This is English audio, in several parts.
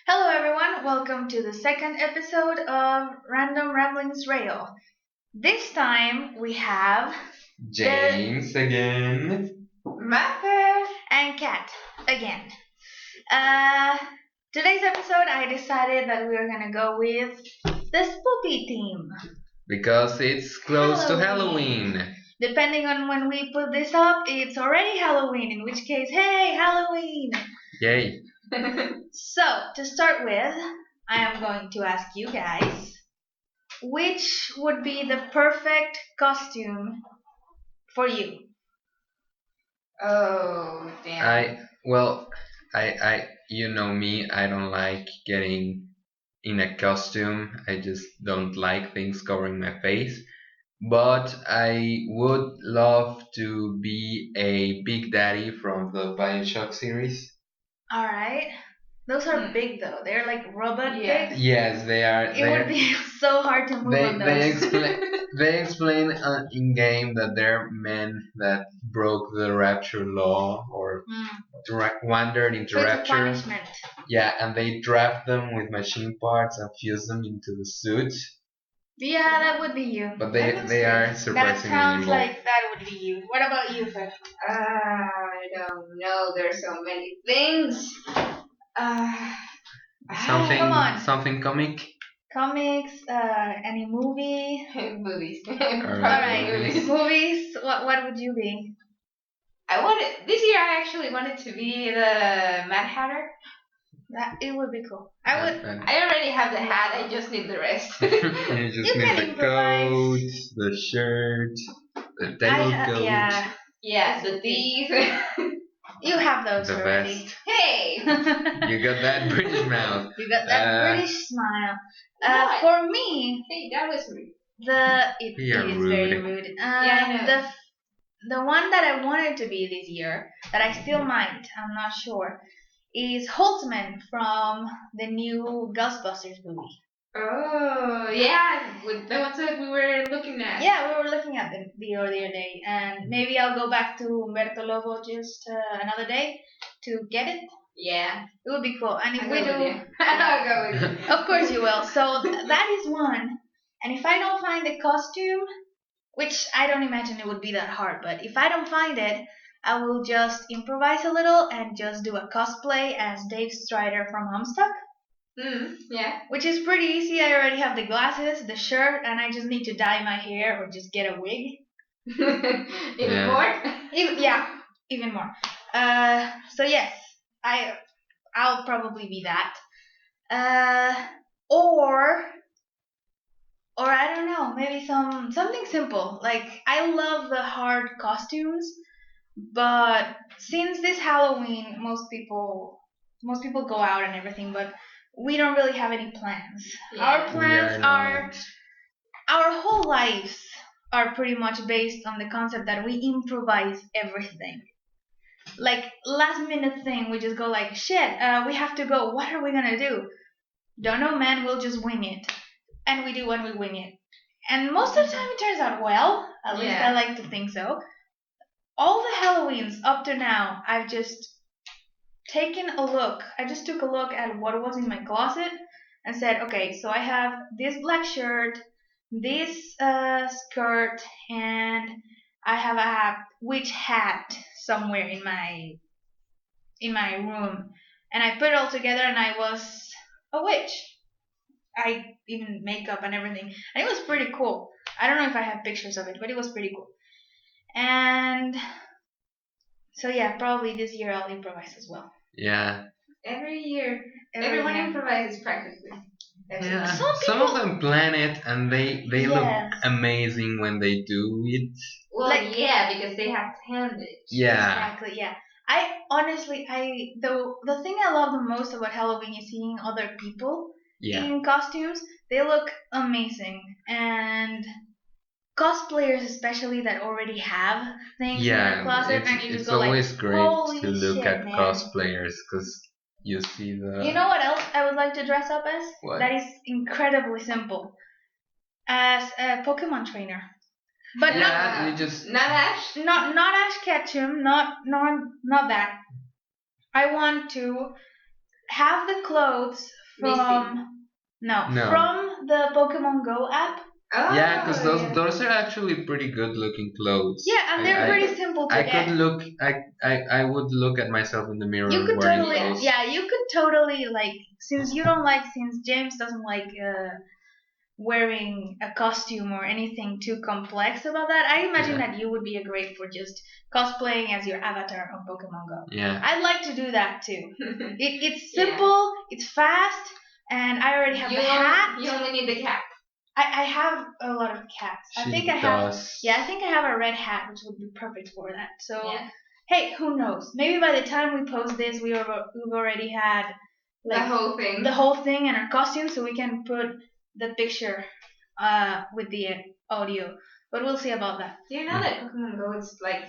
Hello, everyone. Welcome to the second episode of Random Ramblings Rail. This time we have James again. Mapper and Kat again. Uh, Today's episode, I decided that we were gonna go with the spooky theme. Because it's close to Halloween. Halloween. Depending on when we put this up, it's already Halloween, in which case, hey, Halloween! Yay. So, to start with, I am going to ask you guys which would be the perfect costume for you? Oh, damn. You know me, I don't like getting in a costume. I just don't like things covering my face. But I would love to be a Big Daddy from the Bioshock series. Alright. Those are big though. They're like robot big. Yes, they are. It would be so hard to move on those. They explain in game that they're men that broke the rapture law or wandered into So it's a rapture. punishment. Yeah, and they draft them with machine parts and fuse them into the suit. Yeah, that would be you. But they are surprisingly That sounds evil. like that would be you. What about you, Fred? I don't know. There's so many things. Something Come on. something comic. Comics, any movie? Movies. Alright, movies. movies. What would you be? This year I actually wanted to be the Mad Hatter. It would be cool. I would. I already have the hat. I just need the rest. You just You need can the improvise. coat, the shirt, the tailcoat. Yeah, the thief. you have those The already. best. Hey. You got that British mouth. You got that British smile. What? For me, Hey, that was rude. it You're is very rude. rude. I know. The one that I wanted to be this year, that I still might, I'm not sure, is Holtzman from the new Ghostbusters movie. Oh, yeah, with the ones that we were looking at. Yeah, we were looking at them the earlier day, and maybe I'll go back to Umberto Lobo just another day to get it. Yeah. It would be cool. And if I'll we go do, with you. I'll go with you. of course you will. So that is one. And if I don't find the costume, which I don't imagine it would be that hard, but if I don't find it, I will just improvise a little and just do a cosplay as Dave Strider from Homestuck. Yeah. Which is pretty easy. I already have the glasses, the shirt, and I just need to dye my hair or just get a wig. Even more? Even more. So yes, I'll probably be that. Or I don't know, maybe something simple. Like I love the hard costumes, but since this Halloween, most people go out and everything, but we don't really have any plans. Yeah. Our plans our whole lives are pretty much based on the concept that we improvise everything. Like last minute thing, we just go like, shit, we have to go. What are we gonna do? Don't know, man. We'll just wing it, and we do when we wing it. And most of the time, it turns out well. At least I like to think so. All the Halloweens up to now, I've just taken a look. I just took a look at what was in my closet and said, okay, so I have this black shirt, this skirt, and I have a witch hat somewhere in my room, and I put it all together, and I was a witch. I even makeup and everything, and it was pretty cool. I don't know if I have pictures of it, but it was pretty cool. And so yeah, probably this year I'll improvise as well. Yeah. Every year. Everyone improvises practically. Yeah. Some of them plan it and they look amazing when they do it. Well, because they have planned it. Yeah. Exactly. Yeah. I honestly, the thing I love the most about Halloween is seeing other people in costumes. They look amazing, and cosplayers especially that already have things in their closet, and you just it's go always like, great holy to look shit, at man. cosplayers because you see the. You know what else I would like to dress up as? What? That is incredibly simple. As a Pokemon trainer. But not Ash. Not Ash Ketchum. Not that. I want to have the clothes from No. from the Pokemon Go app. Oh, Yeah, because yeah. those are actually pretty good looking clothes. Yeah, and they're pretty simple to I get. could look. I would look at myself in the mirror You could wearing totally, those. yeah, you could totally like since James doesn't like wearing a costume or anything too complex about that. I imagine Yeah. that you would be a great for just cosplaying as your avatar on Pokemon Go. Yeah. I'd like to do that too. It's Yeah. simple, it's fast, and I already have the hat. You only need the cap. I have a lot of cats. I think I have a red hat, which would be perfect for that. So Yeah. hey, who knows? Maybe by the time we post this, we've already had like The whole thing and our costume, so we can put the picture with the audio. But we'll see about that. Do you know that Pokemon Go is like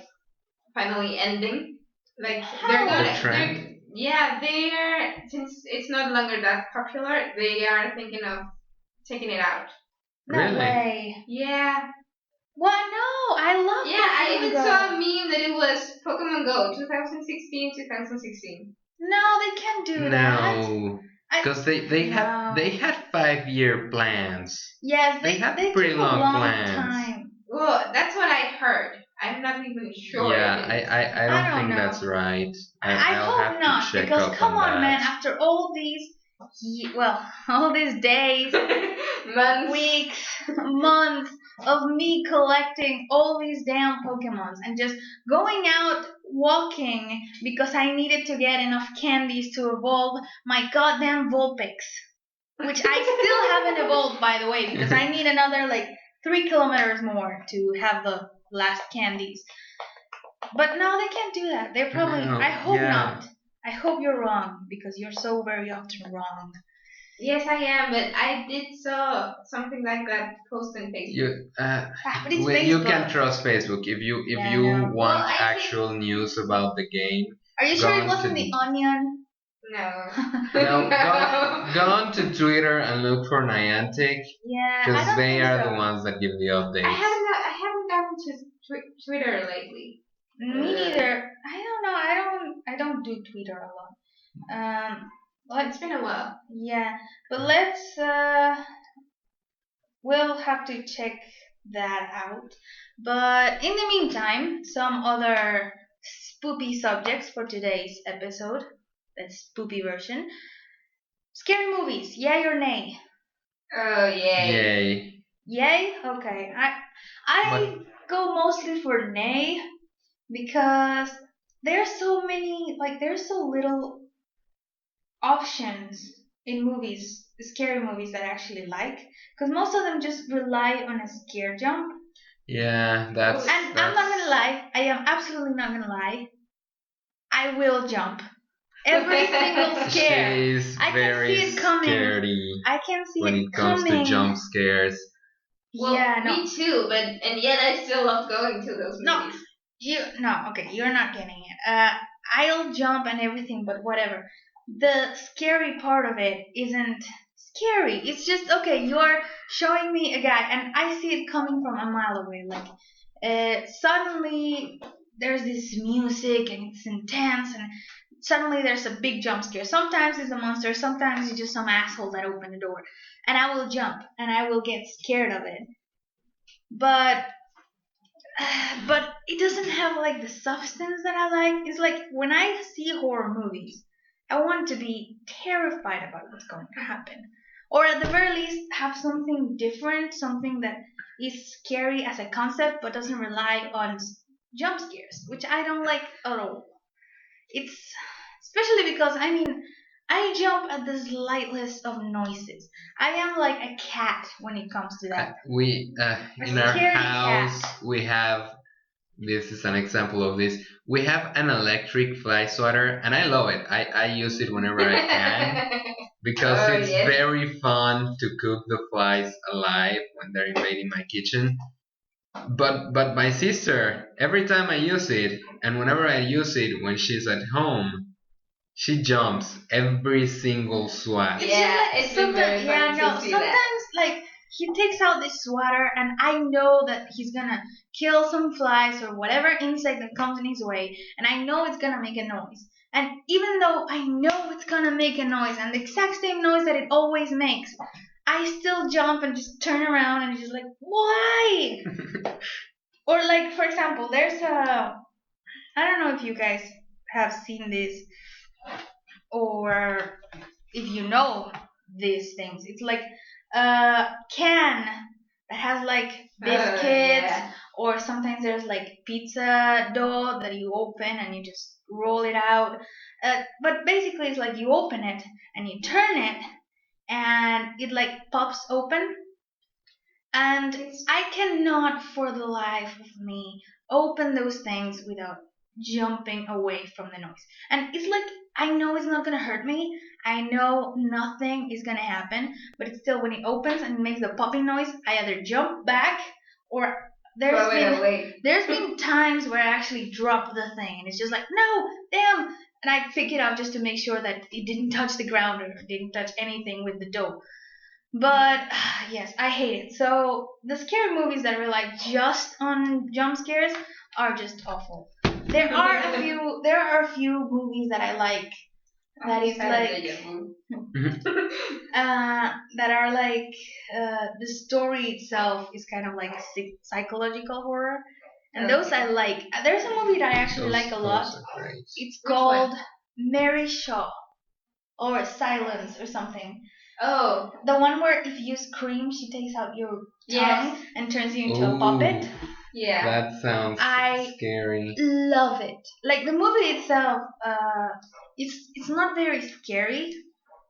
finally ending? Like How? they're The gonna, trend? they're since it's no longer that popular, they are thinking of taking it out. No Really? way. Yeah. What? No, I love. Yeah, I Pokemon even Go. saw a meme that it was Pokemon Go 2016. No, they can't do that. No, because they had 5-year plans. Yes, They had they pretty took a long long plans. time. Well, that's what I heard. I'm not even sure. Yeah, if it is. I don't don't think know. that's right. I I'll hope have not, to check because up come on, that. man. After all these, all these days, Months. weeks, months of me collecting all these damn Pokemons and just going out walking because I needed to get enough candies to evolve my goddamn Vulpix, which I still haven't evolved, by the way, because I need another like 3 kilometers more to have the last candies. But no, they can't do that. They're probably. No, I hope yeah. not. I hope you're wrong because you're so very often wrong. Yes, I am, but I did saw something like that post on Facebook. But it's You Facebook. can trust Facebook if you Yeah, I know. want Well, I actual news about the game. Are you sure it Gone wasn't to- the Onion? No. No, go on to Twitter and look for Niantic Yeah, I because don't they think are so. the ones that give the updates. I haven't gotten to Twitter lately. Me neither. I don't know. I don't do Twitter a lot. Well, it's been a while. Yeah, but we'll have to check that out. But in the meantime, some other spoopy subjects for today's episode. The spoopy version. Scary movies, yay or nay? Oh yay. Yay. Yay? Okay. I go mostly for nay because there's so many there's so little options in movies, scary movies that I actually like, because most of them just rely on a scare jump. Yeah, And I'm not gonna lie, I am absolutely not gonna lie. I will jump every single scare. She's I can very see it coming. scaredy I can see when it it comes coming. to jump scares. Well, Yeah, no. me too, and yet I still love going to those movies. Okay, you're not getting it. I'll jump and everything, but whatever. The scary part of it isn't scary. It's just okay. You're showing me a guy, and I see it coming from a mile away. Suddenly there's this music and it's intense, and suddenly there's a big jump scare. Sometimes it's a monster. Sometimes it's just some asshole that opened the door, and I will jump and I will get scared of it. But it doesn't have the substance that I like. It's like when I see horror movies, I want to be terrified about what's going to happen, or at the very least have something different, something that is scary as a concept but doesn't rely on jump scares, which I don't like at all. It's especially because I jump at the slightest of noises. I am like a cat when it comes to that. We in our house we have. This is an example of this. We have an electric fly swatter, and I love it. I use it whenever I can because it's very fun to cook the flies alive when they're invading my kitchen. But my sister, every time I use it, and whenever I use it when she's at home, she jumps every single swat. It's been very fun to see that. Sometimes he takes out this swatter, and I know that he's gonna kill some flies or whatever insect that comes in his way, and I know it's gonna make a noise. And even though I know it's gonna make a noise and the exact same noise that it always makes, I still jump and just turn around and just like, why? Or like, for example, there's a, I don't know if you guys have seen this or if you know these things. It's like a can that has like biscuits, Yeah. or sometimes there's like pizza dough that you open and you just roll it out. But basically, it's like you open it and you turn it and it like pops open. And I cannot for the life of me open those things without jumping away from the noise. And it's like, I know it's not gonna hurt me. I know nothing is gonna happen, but it's still, when it opens and makes the popping noise, I either jump back or Throw it away. there's been times where I actually drop the thing and it's just like, no, damn, and I pick it up just to make sure that it didn't touch the ground or didn't touch anything with the dough. But yes, I hate it. So the scary movies that rely just on jump scares are just awful. There are a few. There are a few movies that I like. That is like that are like the story itself is kind of like psychological horror, and those I like. There's a movie that I actually like a lot. are great. It's Which called Mary Shaw or Silence or something. Oh, The one where if you scream, she takes out your tongue yes. and turns you into a puppet. Yeah. That sounds I scary. love it. Like the movie itself, it's not very scary,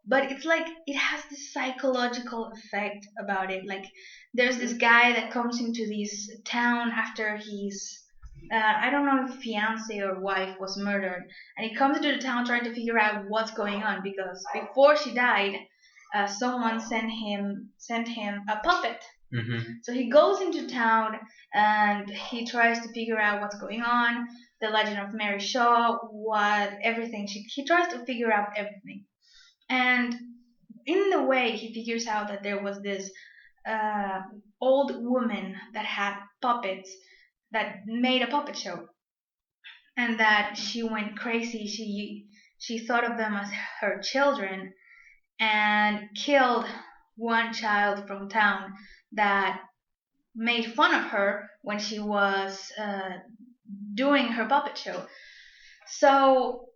but it's like it has this psychological effect about it. Like there's this guy that comes into this town after he's I don't know if fiance or wife was murdered, and he comes into the town trying to figure out what's going on because before she died, someone sent him a puppet. Hmm. So he goes into town and he tries to figure out what's going on, the legend of Mary Shaw, what everything. He tries to figure out everything, and in the way he figures out that there was this uh, old woman that had puppets that made a puppet show, and that she went crazy. She thought of them as her children and killed one child from town that made fun of her when she was doing her puppet show. So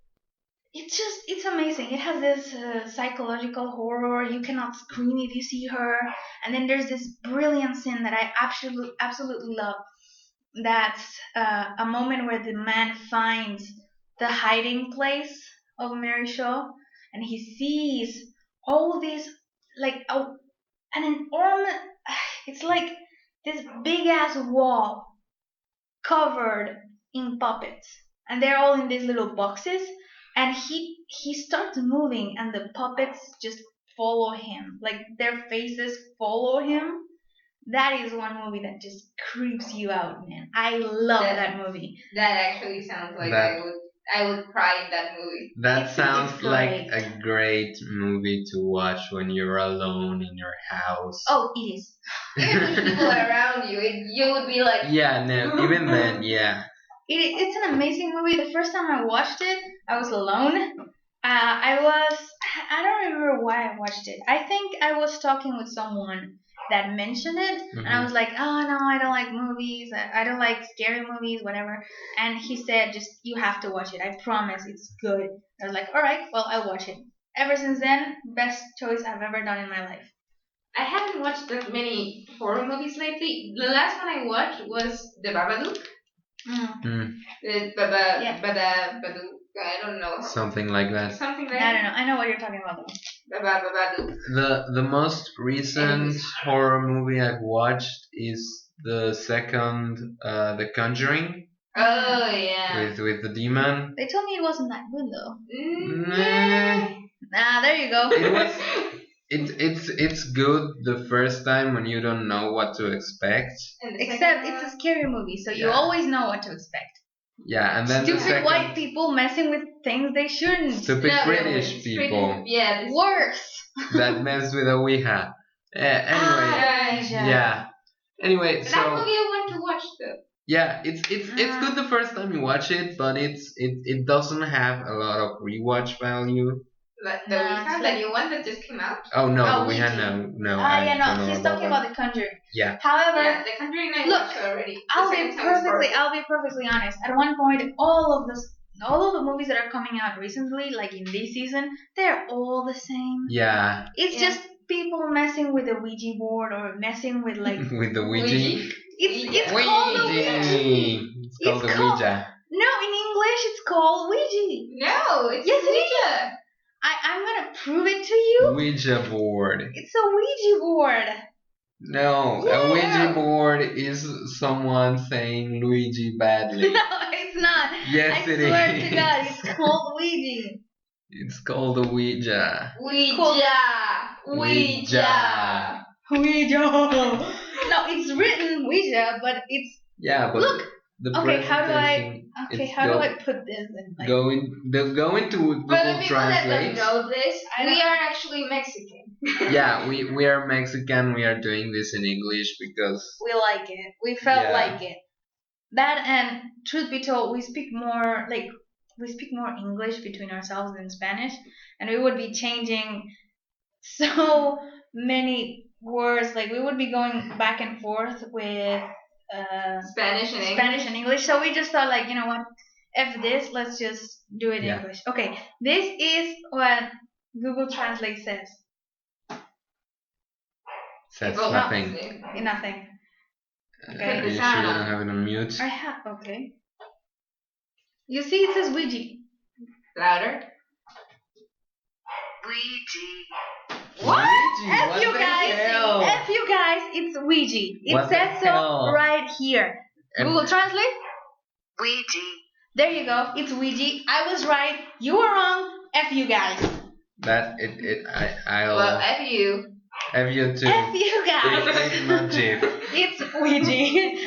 it's amazing. It has this psychological horror. You cannot scream if you see her. And then there's this brilliant scene that I absolutely love. That's a moment where the man finds the hiding place of Mary Shaw, and he sees all these like an enormous. It's like this big ass wall covered in puppets, and they're all in these little boxes. And he starts moving, and the puppets just follow him, like their faces follow him. That is one movie that just creeps you out, man. I love that movie. That actually sounds like That- I would cry in that movie. That It's sounds like great. a great movie to watch when you're alone in your house. Oh, it is. Even if people are around you, you would be like, Yeah, no, even then, yeah. It's an amazing movie. The first time I watched it, I was alone. I don't remember why I watched it. I think I was talking with someone that mentioned it, and I was like, oh no, I don't like movies. I don't like scary movies, whatever. And he said, just you have to watch it. I promise, it's good. I was like, all right, well, I'll watch it. Ever since then, best choice I've ever done in my life. I haven't watched that many horror movies lately. The last one I watched was The Babadook. The Babadook. I don't know. Something like that. Something like I don't know. I know what you're talking about. Babadook. The most recent horror movie I've watched is the second, The Conjuring, Oh yeah. with the demon. They told me it wasn't that good though. Nah. There you go. It was. It's good the first time when you don't know what to expect. Except it's a scary movie, so you Yeah. always know what to expect. Yeah, and then the Stupid second, white people messing with things they shouldn't. stupid British people Yeah. Worse. that mess with a Ouija. Anyway, Ah, yeah. Anyway, That so movie I want to watch though. Yeah, it's good the first time you watch it, but it doesn't have a lot of rewatch value. Like the Ouija, the new one that just came out. Oh no, the Ouija, no. Yeah, no, he's talking about The Conjuring. Yeah. However, The Conjuring I watched already. I'll be perfectly honest. At one point, all of the movies that are coming out recently, like in this season, they're all the same. Yeah. It's just people messing with the Ouija board or messing with like with the Ouija. It's called the Ouija. It's called the Ouija. No, in English it's called Ouija. No, it's yes, Ouija. It is. I'm gonna prove it to you. Ouija board. It's a Ouija board. No, a Ouija board is someone saying Luigi badly. No, it's not. Yes, it is. I swear to God, it's called Ouija. It's called the Ouija. Ouija. No, it's written Ouija, but it's. Yeah, but look. Okay, how do I put this in? Like, go into Google For the people Translate. that don't know this, we are actually Mexican. Yeah, we are Mexican. We are doing this in English because we like it. We felt like it. That, and truth be told, we speak more English between ourselves than Spanish, and we would be changing so many words. Like we would be going back and forth with Spanish and English. So we just thought, like, you know what? F this, let's just do it in English. Okay, this is what Google Translate says. Says nothing. Nothing. Okay. Are you sure you don't have it on mute? I have. Okay. You see, it says Ouija. Louder. Ouija. What? F you guys, it's Ouija. It says so right here. Google Translate. Ouija. There you go. It's Ouija. I was right. You were wrong. F you guys. I'll. Well, F you. F you too. F you guys. It's not GIF. It's Ouija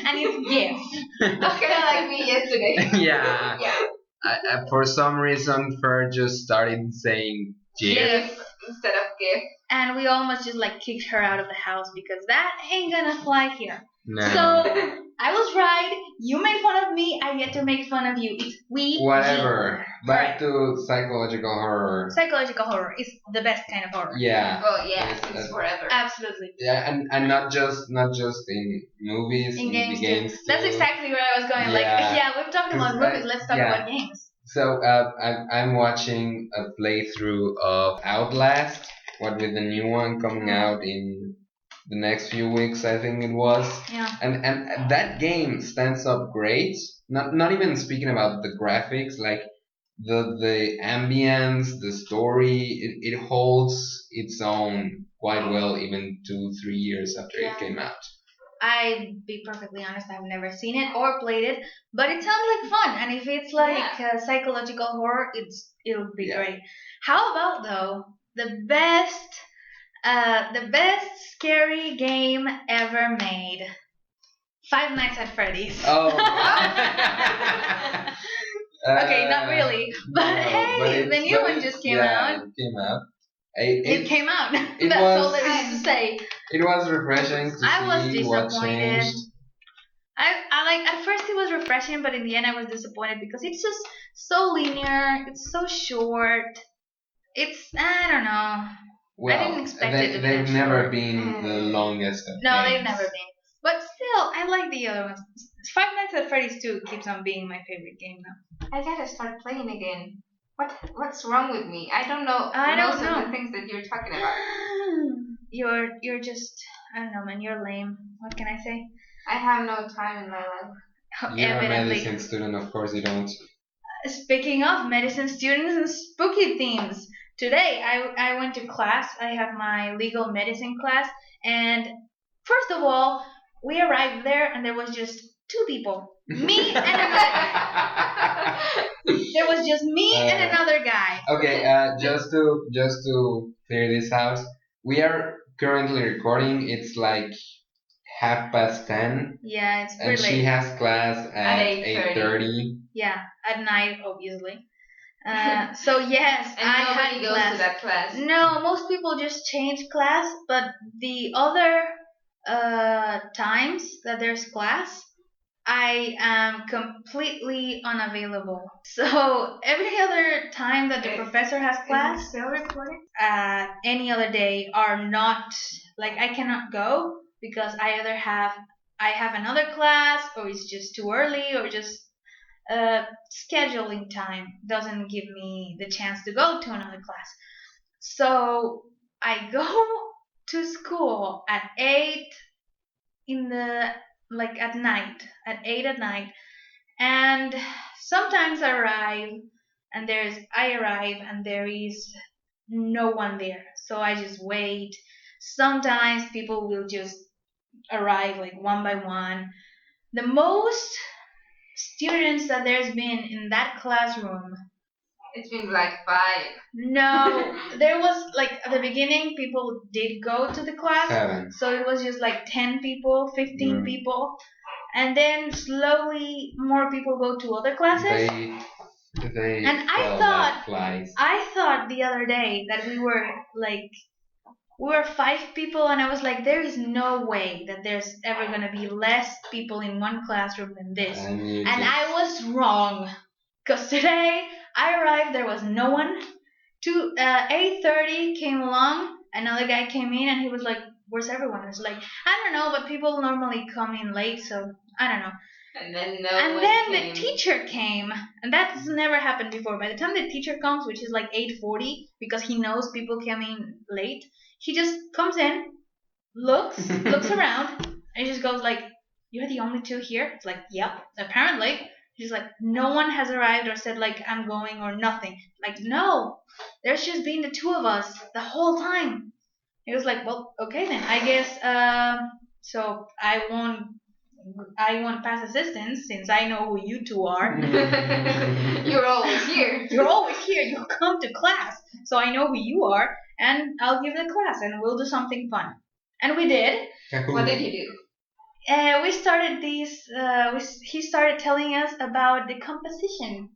and it's GIF. Kind of like me yesterday. Yeah. For some reason, Fer just started saying GIF instead of GIF. And we almost just like kicked her out of the house because that ain't gonna fly here. No. So I was right. You made fun of me. I get to make fun of you. It's whatever. Back to psychological horror. Psychological horror is the best kind of horror. Yeah. Well, yeah, since forever. Absolutely. Yeah, and not just in movies, in games too. That's exactly where I was going. Yeah. We've talked about movies. Let's talk about games. So I'm watching a playthrough of Outlast. What with the new one coming out in the next few weeks, I think it was. Yeah. And that game stands up great. Not even speaking about the graphics, like the ambience, the story, it holds its own quite well, even 2-3 years after it came out. I'll be perfectly honest, I've never seen it or played it, but it sounds like fun. And if it's like psychological horror, it'll be great. How about though the best scary game ever made? Five Nights at Freddy's. Oh. Okay, not really, but the new one just came out. It came out. It came out. That's all there is to say. It was refreshing to see what changed. I like, at first it was refreshing, but in the end I was disappointed because it's just so linear. It's so short. I don't know. Well, I didn't expect it to be they've never been the longest of No, games. they've never been. But still, I like the other ones. Five Nights at Freddy's 2 keeps on being my favorite game now. I gotta start playing again. What's wrong with me? I don't know. I don't know of the things that you're talking about. You're just, I don't know, man. You're lame. What can I say? I have no time in my life. You're a medicine student, of course you don't. Speaking of medicine students and spooky themes, today I went to class. I have my legal medicine class, and first of all, we arrived there and there was just two people. Me and another. There was just me and another guy. Okay, just to clear this out, we are currently recording. It's like 10:30. Yeah, it's pretty and late. She has class at 8:30. Yeah, at night, obviously. So yes, and I nobody had goes class. to that class. No, most people just change class, but the other times that there's class, I am completely unavailable. So every other time that the professor has class, still recording? Any other day are not like I cannot go because I have another class or it's just too early or just scheduling time doesn't give me the chance to go to another class. So I go to school at 8 in the like at 8 at night, and sometimes I arrive and there is no one there, so I just wait. Sometimes people will just arrive like one by one. The most students that there's been in that classroom. It's been like 5. No, there was like at the beginning people did go to the class. 7. So it was just like 10 people, 15 people. And then slowly more people go to other classes. They and I thought the other day that we were 5 people, and I was like, there is no way that there's ever gonna be less people in one classroom than this. And I was wrong. Because today I arrived, there was no one. 8:30 came along, another guy came in and he was like, where's everyone? I was like, I don't know, but people normally come in late, so I don't know. And then the teacher came, and that's never happened before. By the time the teacher comes, which is like 8:40, because he knows people come in late, he just comes in, looks around, and he just goes like, you're the only two here? It's like, yep, apparently. He's like, no one has arrived or said like I'm going or nothing. Like, no, there's just been the two of us the whole time. He was like, well, okay then, I guess. So I won't pass assistance since I know who you two are. You're always here. You're always here. You come to class, so I know who you are, and I'll give the class, and we'll do something fun. And we did. What did you do? We started these. He started telling us about the composition.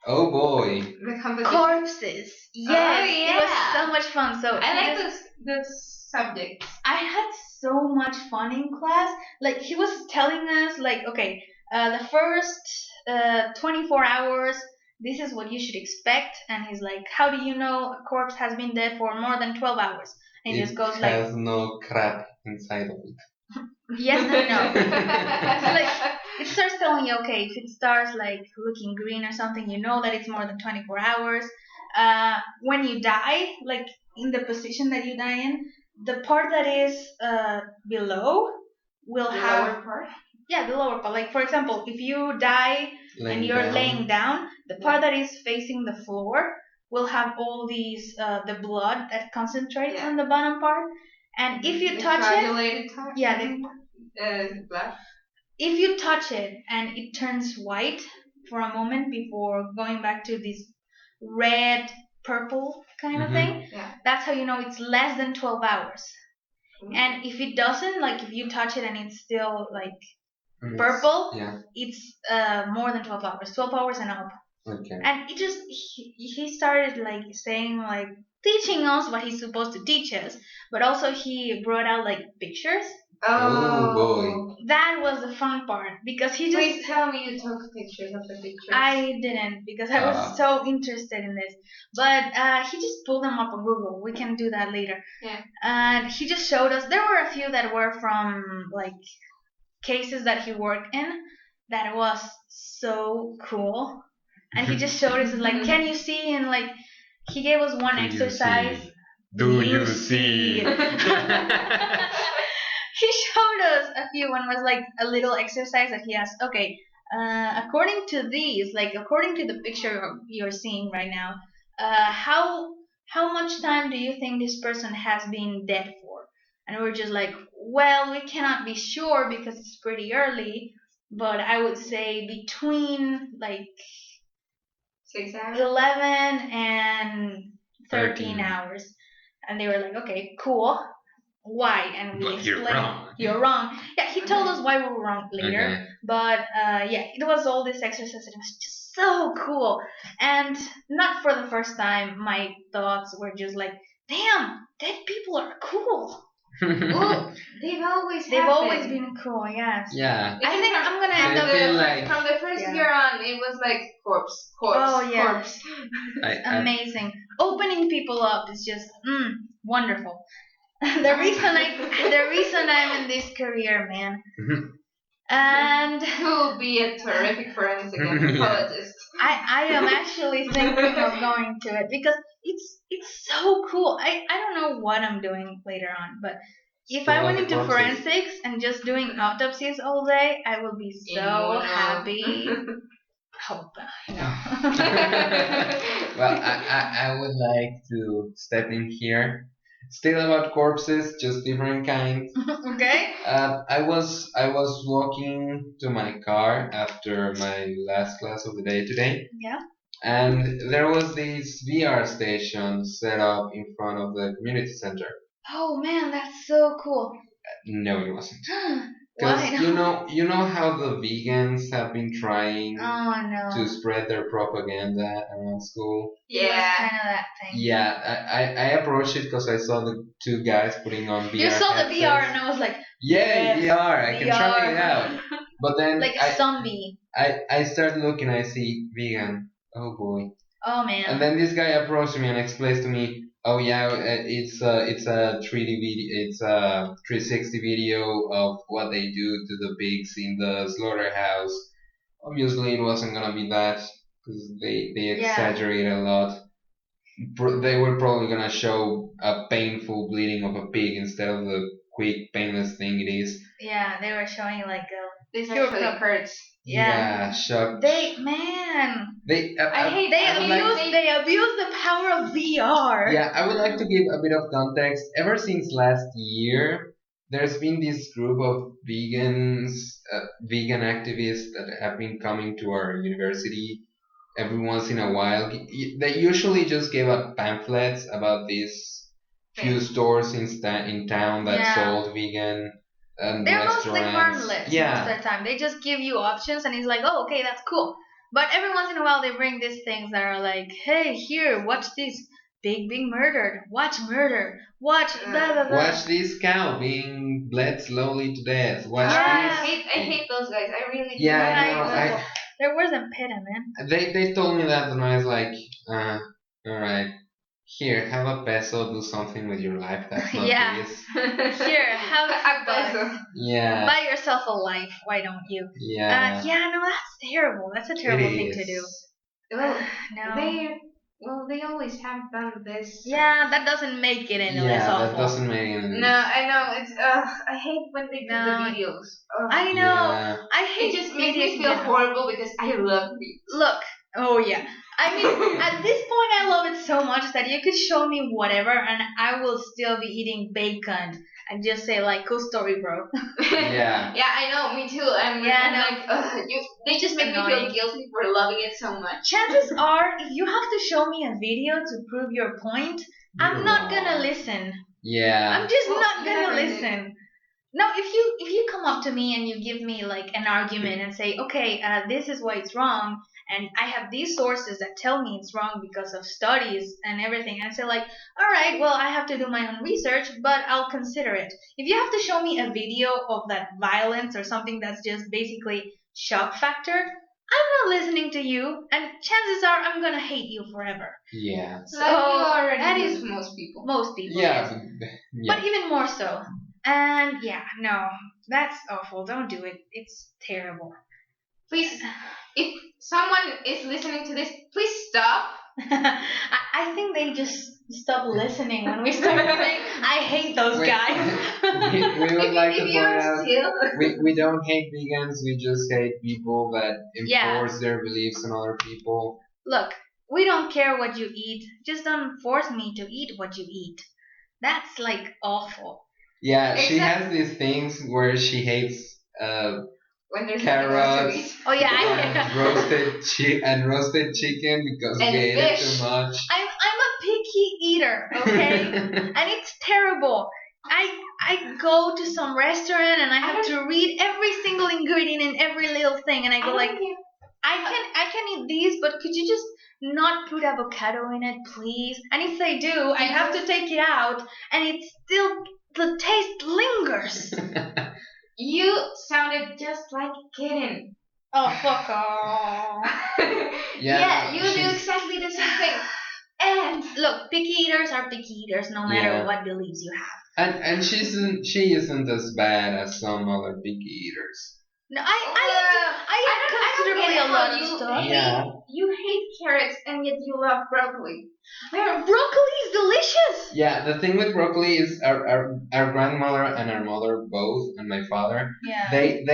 Oh boy. The composition. Corpses. Yes. Oh, yeah. It was so much fun. So I like those subjects. I had so much fun in class. Like he was telling us, like, okay, the first 24 hours. This is what you should expect. And he's like, how do you know a corpse has been dead for more than 12 hours? And he just goes like, it has no crap inside of it. Yes and no. So like it starts telling you, okay, if it starts like looking green or something, you know that it's more than 24 hours. When you die, like in the position that you die in, the part that is below will have lower part. Yeah, the lower part. Like for example, if you die and you're laying down, the part that is facing the floor will have all these the blood that concentrates on the bottom part. And if you touch it, blood. If you touch it and it turns white for a moment before going back to this red purple kind of thing, that's how you know it's less than 12 hours. And if it doesn't, like if you touch it and it's still like purple, it's more than 12 hours, 12 hours and up. Okay. And he started like saying like teaching us what he's supposed to teach us, but also he brought out like pictures. Oh boy. That was the fun part because he just. Please tell me you took pictures of the pictures. I didn't because I was so interested in this, but he just pulled them up on Google. We can do that later. Yeah. And he just showed us. There were a few that were from like cases that he worked in that was so cool. And he just showed us like, can you see? And like, he gave us one exercise. Do you see? He showed us a few. One was like a little exercise that he asked. Okay, according to these, like according to the picture you're seeing right now, how much time do you think this person has been dead for? And we're just like, well, we cannot be sure because it's pretty early, but I would say between like 6 hours, 11 and 13 hours. And they were like, okay, cool. Why? And we explained. You're wrong. Yeah, he told us why we were wrong later. Okay. But it was all this exercise. It was just so cool. And not for the first time, my thoughts were just like, damn, dead people are cool. Well, they've always been cool. Yes. Yeah. I think I'm gonna end up from the first year on. It was like corpse. Oh yeah. Corpse. It's amazing. Opening people up is just wonderful. the reason I'm in this career, man. And to be a terrific forensic anthropologist. I am actually thinking of going to it because it's so cool. I don't know what I'm doing later on, but if I went into forensics and just doing autopsies all day, I will be so happy. Oh, no. Well, I would like to step in here. Still about corpses, just different kinds. Okay. I was walking to my car after my last class of the day today. Yeah. And there was this VR station set up in front of the community center. Oh man, that's so cool. No, it wasn't. Why? You know how the vegans have been trying to no. spread their propaganda around school. Yeah, kind of that thing. Yeah, I approached it because I saw the two guys putting on VR. You saw the VR, and I was like, yeah, VR, I can try it out. But then like a zombie. I start looking, I see vegan. Oh boy. Oh man. And then this guy approached me and explains to me, oh yeah, it's a 3D video, it's a 360 video of what they do to the pigs in the slaughterhouse. Obviously, it wasn't gonna be that because they exaggerate a lot. They were probably gonna show a painful bleeding of a pig instead of the quick, painless thing it is. Yeah, they were showing like this actually hurts. Yeah, shock. They abuse the power of VR. Yeah, I would like to give a bit of context. Ever since last year, there's been this group of vegan activists that have been coming to our university every once in a while. They usually just give out pamphlets about these few stores in town that sold vegan. They're mostly harmless most of the time. They just give you options, and it's like, oh, okay, that's cool. But every once in a while, they bring these things that are like, hey, here, watch this pig being murdered. Watch murder. Watch blah blah blah. Watch this cow being bled slowly to death. Watch this. I hate those guys. I really do. Yeah, they're worse than PETA, man. They told me that, and I was like, all right. Here, have a peso, do something with your life. That's not this. Here, have a peso. Yeah. Buy yourself a life. Why don't you? Yeah. No, that's terrible. That's a terrible thing to do. Well, no. They always have done this. Yeah, that doesn't make it any less awful. Yeah, that doesn't make it any less. No, I know. It's I hate when they do the videos. I know. Yeah. I hate it. Just makes me feel horrible because I love these. Look. Oh yeah. I mean, at this point, I love it so much that you could show me whatever, and I will still be eating bacon and just say like, "Cool story, bro." Yeah. Yeah, I know. Me too. I'm like, they just make me feel guilty for loving it so much. Chances are, if you have to show me a video to prove your point, I'm not gonna listen. Yeah. I'm just not gonna listen. No, if you come up to me and you give me like an argument and say, okay, this is why it's wrong, and I have these sources that tell me it's wrong because of studies and everything, and I say like, all right, well, I have to do my own research, but I'll consider it. If you have to show me a video of that violence or something that's just basically shock factor, I'm not listening to you, and chances are I'm gonna hate you forever. Yeah. So that is most people. Most people. Yeah. But even more so. And no, that's awful. Don't do it. It's terrible. Please, if someone is listening to this, please stop. I think they just stop listening when we start saying, I hate those guys. we would like to point out, we don't hate vegans, we just hate people that enforce their beliefs on other people. Look, we don't care what you eat. Just don't force me to eat what you eat. That's like awful. Yeah, she has these things where she hates when there's carrots. Oh yeah, and roasted chicken because we ate it too much. I'm a picky eater, okay, and it's terrible. I go to some restaurant and I have to read every single ingredient in every little thing, and I go like, I can eat these, but could you just not put avocado in it, please? And if they do, I have to take it out, and it's still the taste lingers. You sounded just like a kitten. Oh, fuck off. Yeah, you do exactly the same thing. And look, picky eaters are picky eaters no matter what beliefs you have. And she isn't as bad as some other picky eaters. No, I considerably a lot of stuff. Yeah. You hate carrots and yet you love broccoli. Broccoli is delicious. Yeah, the thing with broccoli is our grandmother and our mother both, and my father, they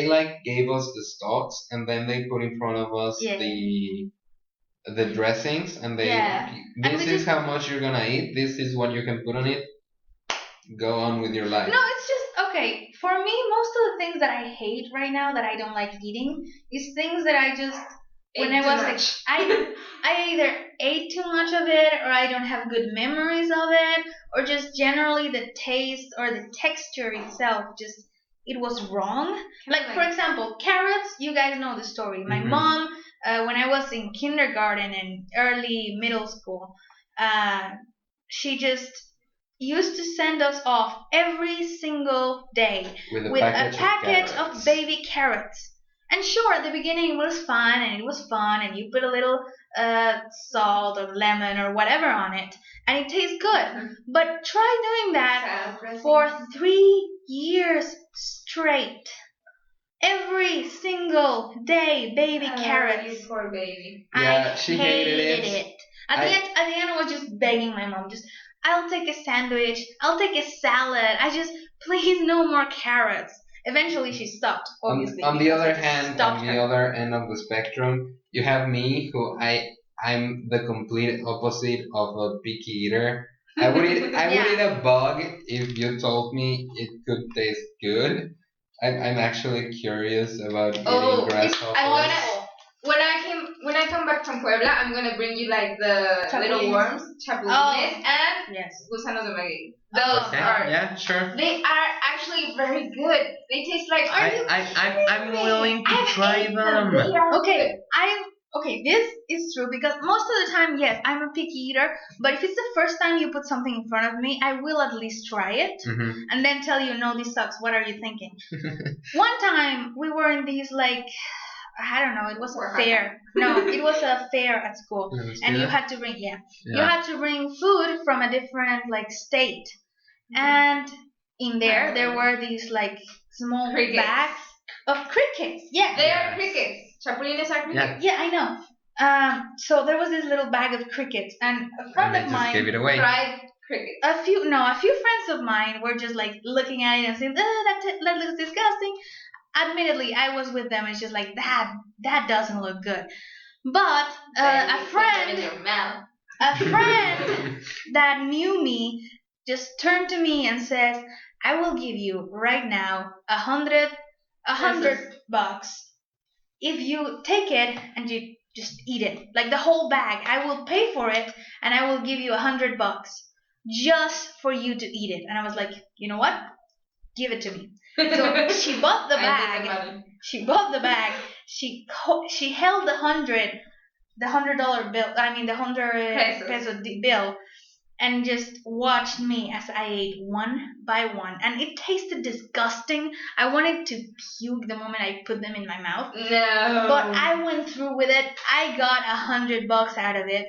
like gave us the stalks and then they put in front of us the dressings and this is how much you're gonna eat. This is what you can put on it. Go on with your life. No, it's just okay. For me, most of the things that I hate right now that I don't like eating is things that I just when I was like I either ate too much of it or I don't have good memories of it or just generally the taste or the texture itself just it was wrong. Like for example, carrots, you guys know the story. My mom when I was in kindergarten and early middle school, she just used to send us off every single day with a package of baby carrots. And sure, at the beginning it was fun and it was fun and you put a little salt or lemon or whatever on it and it tastes good. But try doing that for 3 years straight. Every single day, baby carrots. You poor baby. Yeah, she hated it. At the end, I was just begging my mom, I'll take a sandwich, I'll take a salad. Please no more carrots. Eventually, she stopped. Obviously. On the other hand, on the other end of the spectrum, you have me, who I'm the complete opposite of a picky eater. I would eat a bug if you told me it could taste good. I'm actually curious about eating grasshoppers. When I come back from Puebla, I'm gonna bring you like the little worms, chapulines, and gusanos de maguey. Those are sure. They are actually very good. They taste like. I'm willing to try them. Okay, this is true because most of the time, yes, I'm a picky eater. But if it's the first time you put something in front of me, I will at least try it and then tell you, no, this sucks. What are you thinking? One time we were in these I don't know. It was a fair. No, it was a fair at school, and you had to bring you had to bring food from a different state, and in there were these small bags of crickets. Yeah, they are crickets. Chapulines are crickets. Yeah, I know. So there was this little bag of crickets, and a friend of mine gave it away. Fried crickets. A few friends of mine were just looking at it and saying, that looks disgusting. Admittedly, I was with them. It's just that doesn't look good. But a friend that knew me just turned to me and says, "I will give you right now $100 if you take it and you just eat it, like the whole bag. I will pay for it and I will give you $100 just for you to eat it." And I was like, you know what? Give it to me. So she bought the bag. She bought the bag. She held the $100 bill. I mean the 100 peso bill, and just watched me as I ate one by one, and it tasted disgusting. I wanted to puke the moment I put them in my mouth. No. But I went through with it. I got $100 out of it.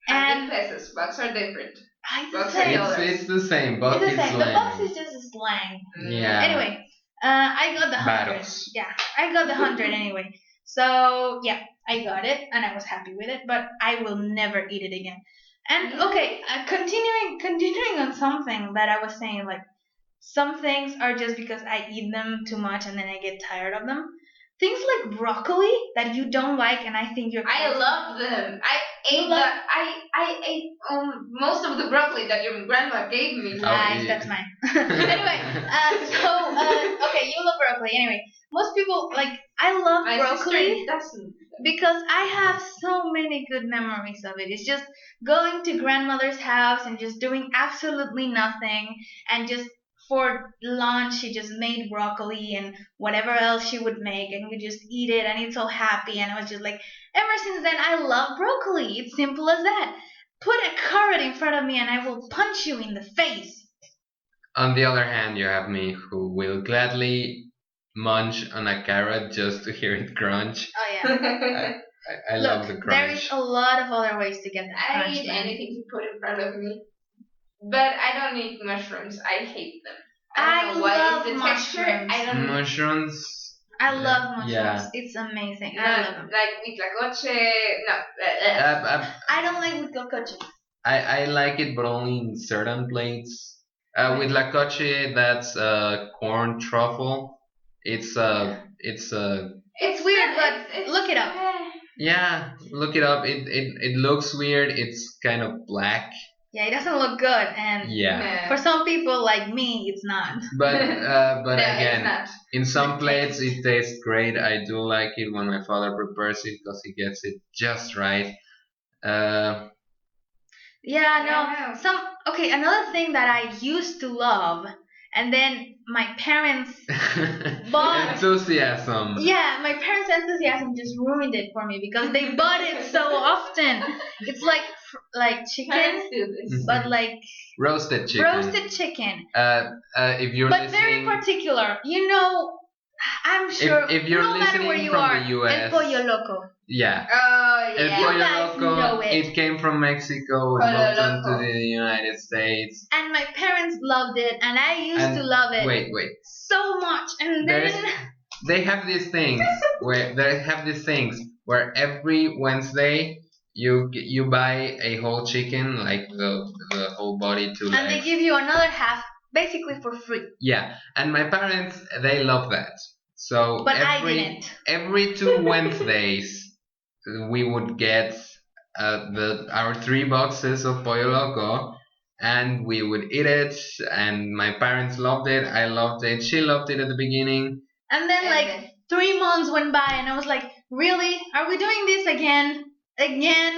And pesos. Bucks are different. It's the same. Buck is slang. The bucks is just a slang. Yeah. Anyway, I got the 100. Yeah, I got the 100 anyway. So yeah, I got it and I was happy with it. But I will never eat it again. And okay, continuing on something that I was saying, some things are just because I eat them too much and then I get tired of them. Things like broccoli that you don't like, and I think you're. I love them. I ate most of the broccoli that your grandma gave me. Nice, that's mine. Anyway, okay, you love broccoli. Anyway, most people I love broccoli because I have so many good memories of it. It's just going to grandmother's house and just doing absolutely nothing, and just for lunch she just made broccoli and whatever else she would make, and we just eat it and it's so happy. And I was just ever since then I love broccoli. It's simple as that. Put a carrot in front of me and I will punch you in the face. On the other hand, you have me who will gladly munch on a carrot just to hear it crunch. Oh yeah. I Look, love the crunch. there is a lot of other ways to get that I crunch. eat anything you put in front of me. But I don't eat mushrooms. I hate them. I don't know why. love It's the texture. mushrooms. I don't. Mushrooms. I love mushrooms. Yeah. It's amazing. No, I love them. like huitlacoche. No. I don't like with cocoche. I like it, but only in certain plates. With la coche, that's corn truffle. It's It's weird, but look it up. yeah. Look it up. It looks weird. It's kind of black. Yeah, it doesn't look good, and Yeah. for some people like me, it's not. But No, again, it's not. in some plates it tastes great. I do like it when my father prepares it because he gets it just right. Yeah, Yeah, no. Okay, another thing that I used to love, and then my parents. But- Enthusiasm. Yeah, my parents' enthusiasm just ruined it for me because they bought it so often. It's like chicken, Parents do this. but like Roasted chicken. roasted chicken. If you're But very listening, particular. You know, I'm sure if you're no matter where listening you from are, the US, El Pollo Loco. yeah. Oh El yeah. Pollo guys Loco, know it. it came from Mexico, it Pollo moved on to Loco. the United States. And my parents loved it, and I used And to love it Wait. so much. And then They have these things where every Wednesday you buy a whole chicken, like the whole body, two and they legs. give you another half, basically for free. Yeah, and my parents, they love that. So But I didn't. every 2 Wednesdays we would get our 3 boxes of Pollo Loco, and we would eat it. And my parents loved it. I loved it. She loved it at the beginning. And then like 3 months went by, and I was like, really? Are we doing this again? Again?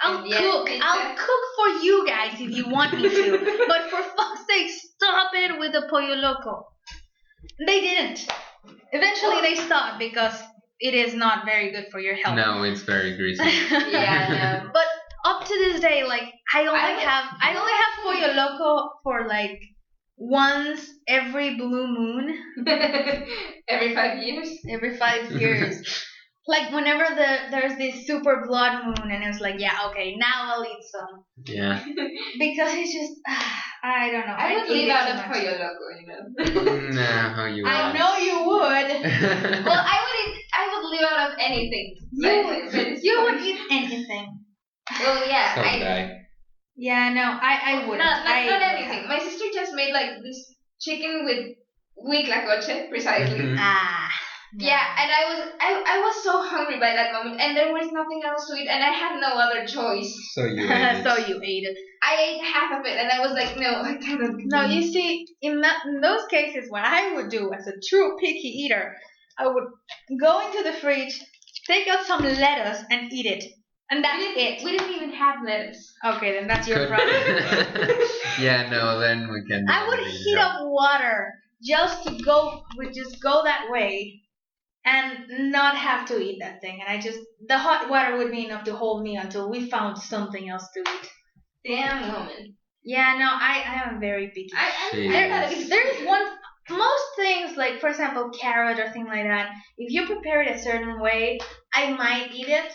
I'll cook for you guys if you want me to. But for fuck's sake, stop it with the Pollo Loco. They didn't. Eventually they stopped because it is not very good for your health. No, it's very greasy. Yeah, no. But up to this day, like I only have Pollo Loco for like once every blue moon. Every 5 years. Every 5 years. Like whenever there's this super blood moon, and it's like, yeah, okay, now I'll eat some. Yeah. Because it's just, I don't know. I would eat leave it out too of much. Pollo Loco, you know. No, you I won't. know you would. Well, I would leave out of anything. You would eat anything. Well, yeah. So would I. Yeah, no, I wouldn't. Not I anything. My sister just made like this chicken with huitlacoche, precisely. Mhm. Yeah, and I was so hungry by that moment, and there was nothing else to eat, and I had no other choice. So you ate it. So you ate it. I ate half of it, and I was like, no, I cannot. No, you see, in those cases, what I would do as a true picky eater, I would go into the fridge, take out some lettuce, and eat it. And that's it. We didn't even have lettuce. Okay, then that's your Could- problem. Yeah, no, then we can. I would heat up water just to go that way and not have to eat that thing. And the hot water would be enough to hold me until we found something else to eat. Damn woman. Yeah, no, I am very picky. Jeez. There's most things, like for example carrot or thing like that, if you prepare it a certain way, I might eat it.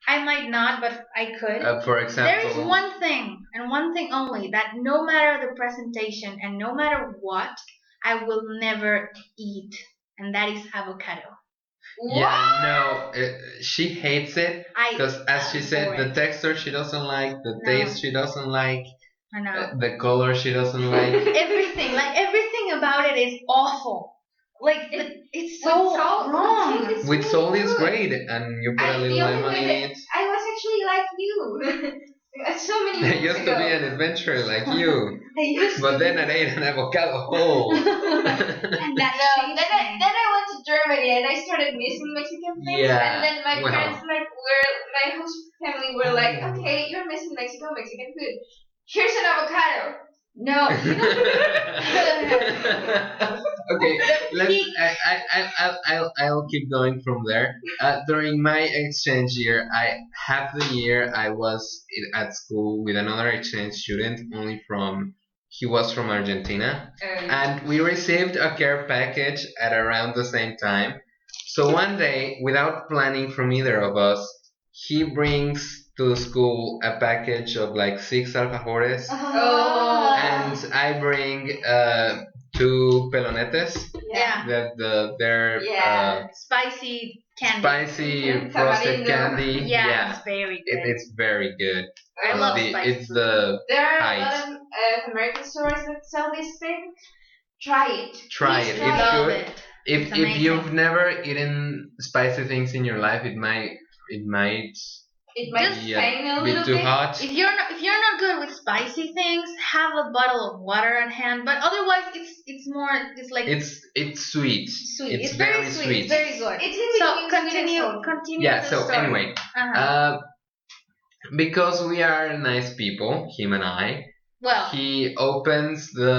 I might not, but I could. For example, There is one thing, and one thing only, that no matter the presentation and no matter what, I will never eat, and that is avocado. Yeah, no, she hates it because, as she said, the it. texture she doesn't like, the No. taste she doesn't like, I know. the color she doesn't like. Everything about it is awful. Like it's so With salt, wrong. with salt, it's With really salt, good. it's great, and you put a The little only lemon way in that it. I was actually like you. So many I years used ago. to be an adventurer like you, I used but to then be- I ate an avocado whole. and that No, changed me. then I went to Germany and I started missing Mexican things. Yeah, And then my well. parents my host family were like, okay, you're missing Mexican food. Here's an avocado. No. Okay, I'll keep going from there. During my exchange year, half the year I was at school with another exchange student, only from he was from Argentina, Yeah. and we received a care package at around the same time. So one day, without planning from either of us, he brings to the school a package of like 6 alfajores, Oh. and I bring 2 pelonetes. Yeah. They're Spicy candy. spicy frosted Tamarindo. candy. Yeah, it's very good. It's very good. I love spicy It's food. There are height. a lot of American stores that sell this thing. Try it. Try Please it. try It's Love good. it. If It's amazing. you've never eaten spicy things in your life, it might It might be pain a a bit little too bit. hot. If you're not good with spicy things, have a bottle of water at hand. But otherwise, it's like It's sweet. sweet. It's very very sweet. sweet. It's very good. It's in So between sweet and continue salty. Yeah. the So story. anyway, Uh-huh. because we are nice people, him and I, Well, he opens the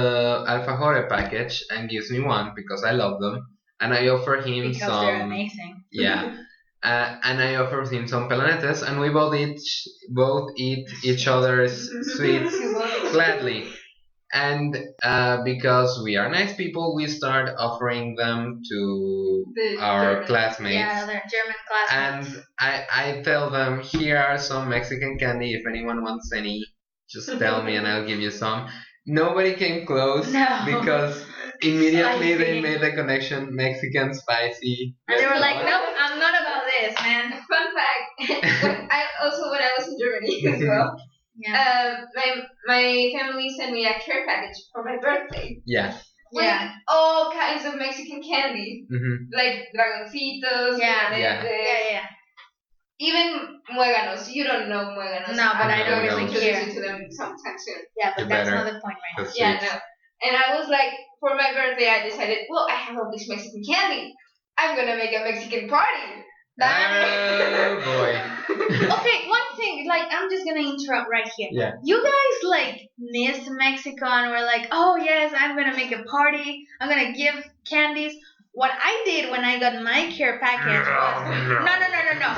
alfajore package and gives me one because I love them, and I offer him because they're some. amazing. Yeah. And I offer him some pelonetes, and we both eat each other's sweets gladly. And because we are nice people, we start offering them to our German. classmates. Yeah, they're German classmates. And I tell them, here are some Mexican candy. If anyone wants any, just tell me and I'll give you some. Nobody came close No. because immediately they Spicy. made the connection Mexican spicy. And they were like, nope, I'm not about this, man. Fun fact. when I was in Germany as well. Yeah. My family sent me a care package for my birthday. Yeah. With all kinds of Mexican candy. Mm-hmm. Like dragoncitos, Yeah. yeah. Even muéganos. You don't know muéganos. No, but I don't I'm really going to care. introduce you to them sometime soon. Yeah, but You that's better. not the point right now. That's Yeah, sweet. no. And I was like, for my birthday, I decided, well, I have all this Mexican candy. I'm gonna make a Mexican party. Oh boy. Okay, one thing, like, I'm just gonna interrupt right here. Yeah. You guys, like, missed Mexico and were like, oh, yes, I'm gonna make a party. I'm gonna give candies. What I did when I got my care package was no.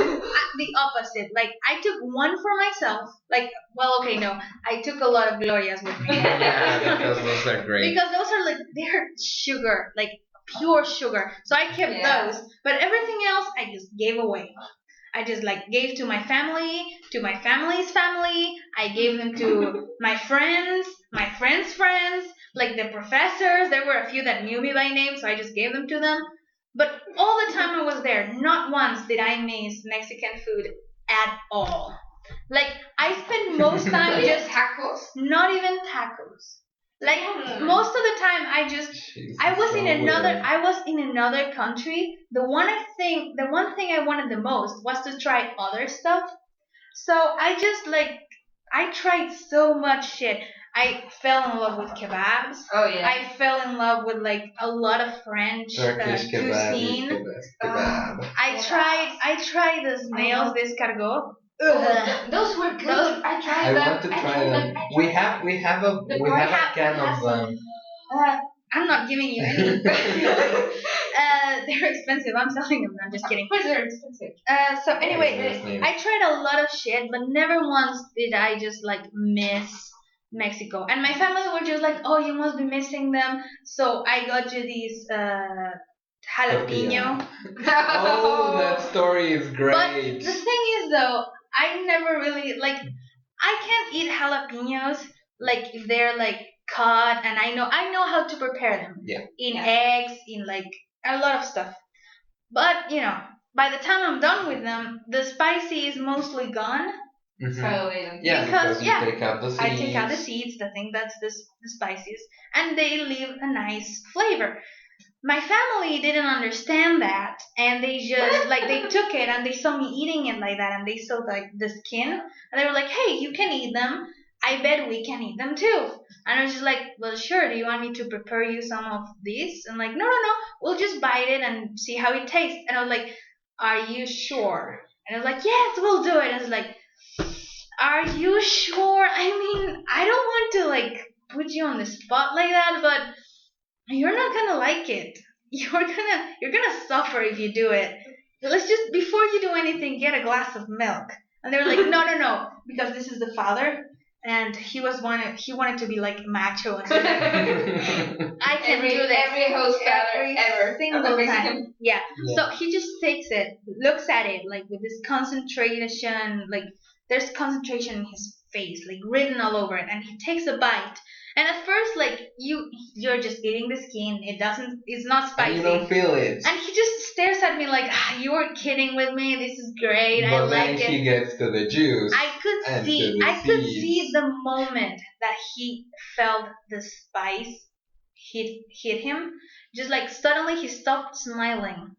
The opposite. Like, I took one for myself. Like, well, okay, no. I took a lot of Glorias with me. Yeah, because those are great. Because those are, like, they're sugar. Like, pure sugar. So I kept those. But everything else, I just gave away. I just like gave to my family, to my family's family. I gave them to my friends' friends, like the professors. There were a few that knew me by name, so I just gave them to them. But all the time I was there, not once did I miss Mexican food at all. Like, I spent most time just tacos. Not even tacos. Like, most of the time I was in another country. The one thing I wanted the most was to try other stuff. So I tried so much shit. I fell in love with kebabs. Oh yeah. I fell in love with like a lot of French Turkish cuisine. kebab. I tried the snails d'escargot. Those were good. I tried them. I want to try them. We have a can of them. I'm not giving you any. They're expensive. I'm selling them. I'm just kidding. Of course they're expensive. So anyway, I tried a lot of shit, but never once did I just like miss Mexico. And my family were just like, "Oh, you must be missing them." So I got you these jalapeno. Oh, that story is great. But the thing is, though, I never really like. I can't eat jalapenos like if they're like cut, and I know how to prepare them. Yeah. In eggs, in like a lot of stuff. But by the time I'm done with them, the spicy is mostly gone. Mm-hmm. Yeah, because you take out the seeds. I take out the seeds, the thing that's the spiciest, and they leave a nice flavor. My family didn't understand that, and they just they took it and they saw me eating it like that, and they saw like the skin, and they were like, "Hey, you can eat them. I bet we can eat them too." And I was just like, "Well, sure. Do you want me to prepare you some of these?" And like, no. We'll just bite it and see how it tastes. And I was like, "Are you sure?" And I was like, "Yes, we'll do it." And I was like, "Are you sure? I mean, I don't want to like put you on the spot like that, but you're not gonna like it. You're gonna suffer if you do it. Let's just, before you do anything, get a glass of milk." And they were like, no, because this is the father. and he wanted to be like macho and I can do this every host ever single time. Yeah. So he just takes it, looks at it like with this concentration, like there's concentration in his face, like written all over it, and he takes a bite. And at first, like you're just eating the skin. It's not spicy. And you don't feel it. And he just stares at me like, you were kidding with me. This is great. But I like it. But then he gets to the juice. I could see the moment that he felt the spice hit him. Just like suddenly he stopped smiling,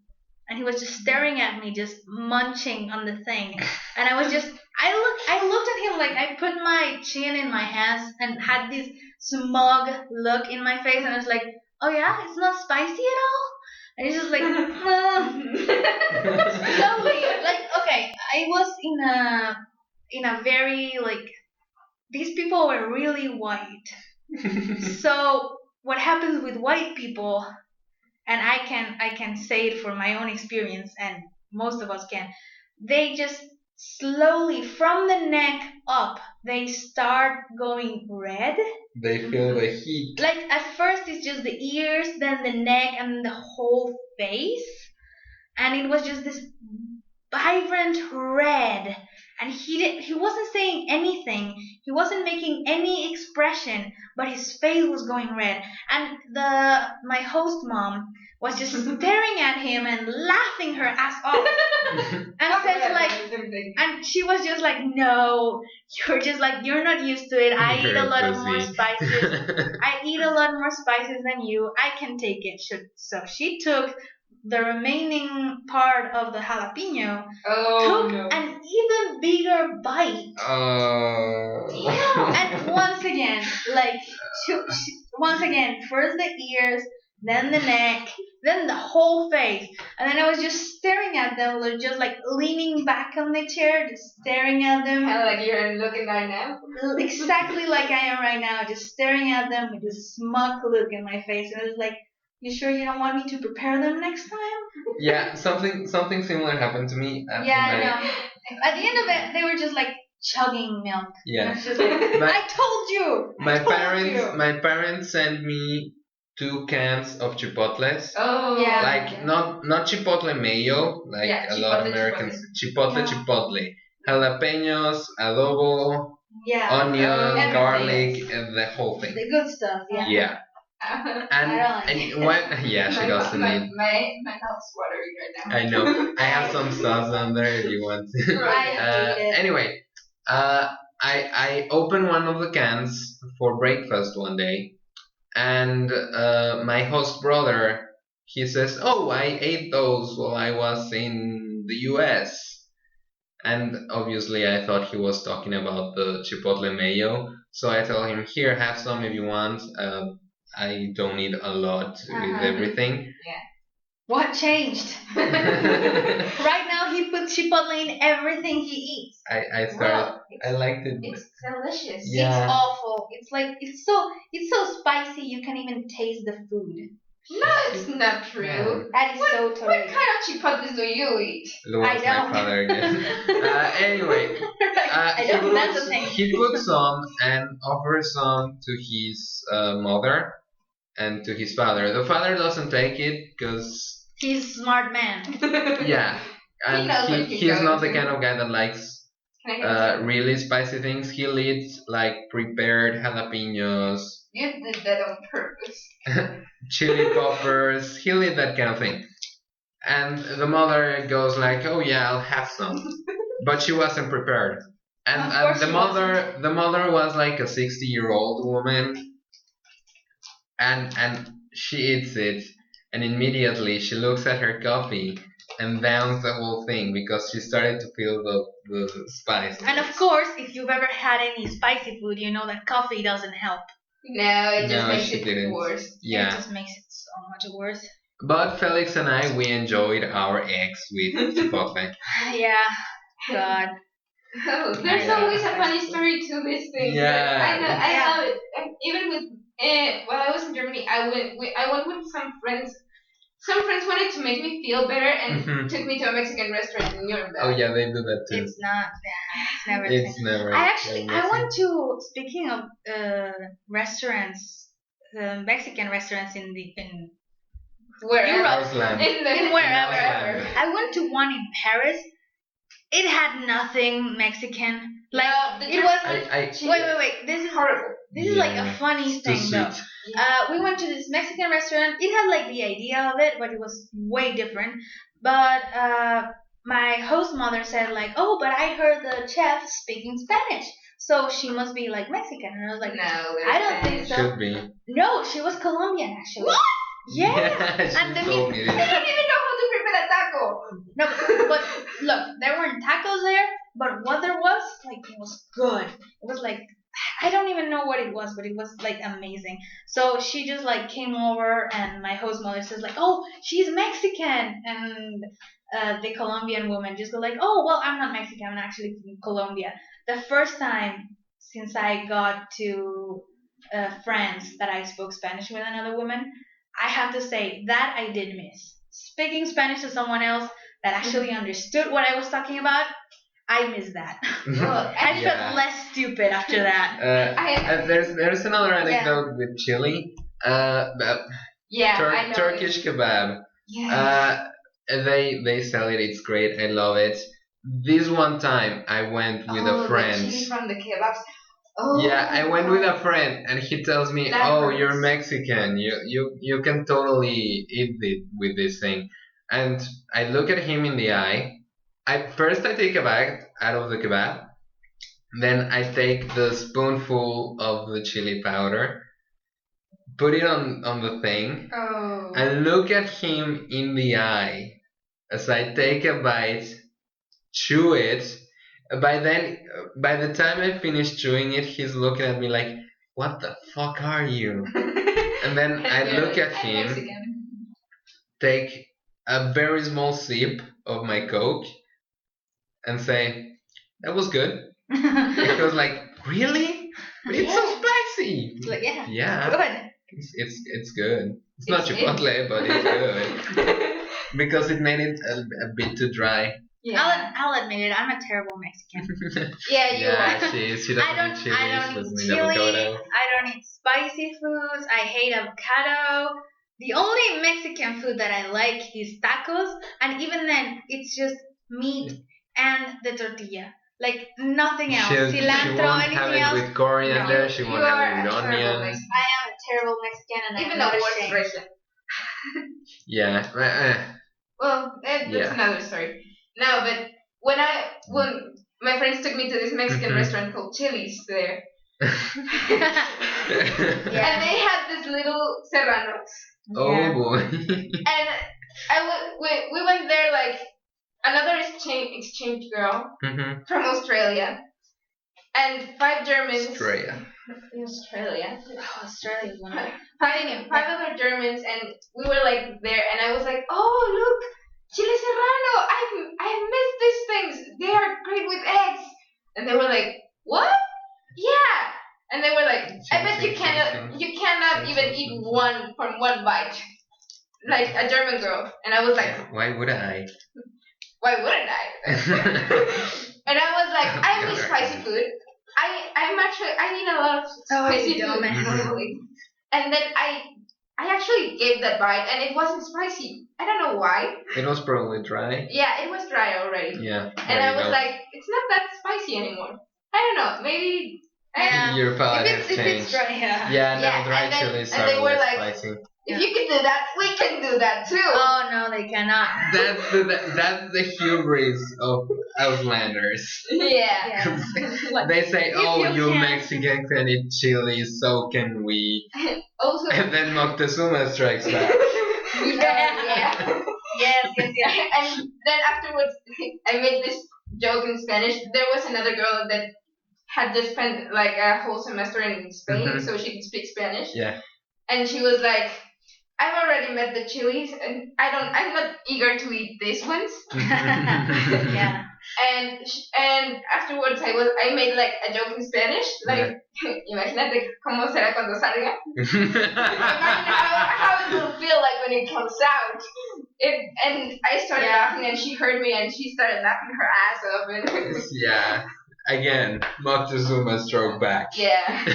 and he was just staring at me, just munching on the thing. And I looked at him like I put my chin in my hands and had this smug look in my face, and I was like, oh yeah, it's not spicy at all. And he's just like, slowly, like, okay, I was in a very, like, these people were really white. So what happens with white people, and I can say it for my own experience, and most of us can, they just slowly from the neck up, they start going red. They feel the heat. Like at first it's just the ears, then the neck, and the whole face. And it was just this vibrant red. And he wasn't saying anything. He wasn't making any expression, but his face was going red. And my host mom was just staring at him and laughing her ass off. And says like, and she was just like, no, you're not used to it. I eat a lot more spices. I eat a lot more spices than you. I can take it. So she took the remaining part of the jalapeno, took an even bigger bite. Yeah. And once again, like, first the ears, then the neck, then the whole face. And then I was just staring at them, just like leaning back on the chair, just staring at them. Kind of like you're looking right now? Exactly like I am right now, just staring at them with this smug look in my face. And I was like, you sure you don't want me to prepare them next time? Yeah, something similar happened to me. Yeah, I know. At the end of it, they were just like chugging milk. Yeah. Just like, I told you. My parents sent me 2 cans of chipotles. Oh yeah. Like not chipotle mayo, like a lot of Americans. Chipotle. Jalapenos, adobo, onion, garlic, and the whole thing. The good stuff. Yeah. Yeah. And when she doesn't need. My mouth's watering right now. I know. I have some sauce on there if you want to. Anyway, I opened one of the cans for breakfast one day, and my host brother, he says, "Oh, I ate those while I was in the U.S." And obviously, I thought he was talking about the chipotle mayo, so I told him, "Here, have some if you want." I don't need a lot with everything. Yeah. What changed? Right now he puts chipotle in everything he eats. I started. I liked it. It's delicious. Yeah. It's awful. It's like it's so spicy you can even taste the food. No, it's not true. Yeah. That is so totally. What kind of chipotles do you eat? Louis, my father again. Anyway, he put some and offered some to his mother and to his father. The father doesn't take it because he's a smart man. Yeah, and he's not the kind of guy that likes really spicy things. He'll eat like prepared jalapenos. You did that on purpose. Chili poppers. He'll eat that kind of thing. And the mother goes like, "Oh yeah, I'll have some," but she wasn't prepared. And the mother was like a 60-year-old woman, and she eats it, and immediately she looks at her coffee and downs the whole thing because she started to feel the spice. And of course, if you've ever had any spicy food, you know that coffee doesn't help. No, it just makes it worse. Yeah. It just makes it so much worse. But Felix and I, we enjoyed our eggs with chipotle. Yeah. God. Oh, there's always a funny story to this thing. Yeah. I love it. Even with while I was in Germany, I went with some friends some friends wanted to make me feel better and took me to a Mexican restaurant in Nuremberg. Oh yeah, they do that too. It's not. Yeah, it's never. It's never. I went to. Speaking of restaurants, Mexican restaurants in wherever. Europe, in wherever. I went to one in Paris. It had nothing Mexican. Like it was. Wait. This is horrible. This is like a funny thing though. We went to this Mexican restaurant. It had like the idea of it, but it was way different. But my host mother said like, oh, but I heard the chef speaking Spanish, so she must be like Mexican. And I was like, no, I don't think so. Should be. No, she was Colombian actually. What? Yeah. And I don't even know how to prepare a taco. No, but look, there weren't tacos there, but what there was, like, it was good. It was like, I don't even know what it was, but it was like amazing. So she just like came over, and my host mother says like, oh, she's Mexican, and the Colombian woman just go like, oh, well, I'm not Mexican, I'm actually from Colombia. The first time since I got to France that I spoke Spanish with another woman, I have to say that I did miss speaking Spanish to someone else that actually understood what I was talking about. I miss that. I felt less stupid after that. There's another anecdote with chili. I know Turkish kebab. Yeah. They sell it. It's great. I love it. This one time I went with a friend. The chili from the kebabs. Oh, yeah, I went with a friend, and he tells me, "Oh, you're Mexican. You can totally eat it with this thing." And I look at him in the eye. I take a bite out of the kebab, then I take the spoonful of the chili powder, put it on the thing, and look at him in the eye as I take a bite, chew it. By the time I finish chewing it, he's looking at me like, "What the fuck are you?" And then I look at him, take a very small sip of my Coke, and say, "That was good." He was like, "Really? But it's so spicy." Like, yeah, good. It's good. It's not Chipotle, but it's good because it made it a bit too dry. Yeah. I'll admit it. I'm a terrible Mexican. Yeah, you are. She doesn't eat chili. I don't eat chili. I don't eat spicy foods. I hate avocado. The only Mexican food that I like is tacos, and even then, it's just meat and the tortilla. Like nothing else. Cilantro, she won't anything have it else. with coriander. No. She won't have it with onions. I am a terrible Mexican, and even the worst version. Yeah. Well, that's another story. No, but when my friends took me to this Mexican restaurant called Chili's there, and they had this little serranos. Oh boy! And we went there like another exchange girl from Australia, and 5 Germans. Australia. Australia is one of them. 5 other Germans, and we were like there, and I was like, oh look. Chile serrano, I've missed these things. They are great with eggs. And they were like, what? Yeah. And they were like, I bet you cannot even eat one from one bite. Like a German girl. And I was like, why would I? Why wouldn't I? And I was like, I miss spicy food. I need a lot of spicy food. And then I actually gave that bite, and it wasn't spicy. I don't know why. It was probably dry. Yeah, it was dry already. Yeah. And I was like, it's not that spicy anymore. I don't know. Maybe. Your palate has changed. If it's dry, Yeah, dry chilies are less spicy. If you can do that, we can do that too. Oh no, they cannot. That's the hubris of Auslanders. Yeah. They say, "Oh, you Mexicans can eat chili, so can we." Also. And then Moctezuma strikes back. Yeah. Yes. And then afterwards, I made this joke in Spanish. There was another girl that had just spent like a whole semester in Spain, so she could speak Spanish. Yeah. And she was like, I've already met the chilies, and I'm not eager to eat these ones. Yeah. And afterwards, I made like a joke in Spanish, like, imagínate cómo será cuando salga. Imagine how it will feel like when it comes out. And I started laughing, and she heard me, and she started laughing her ass off. And Yeah. Again, Moctezuma stroke back. yeah.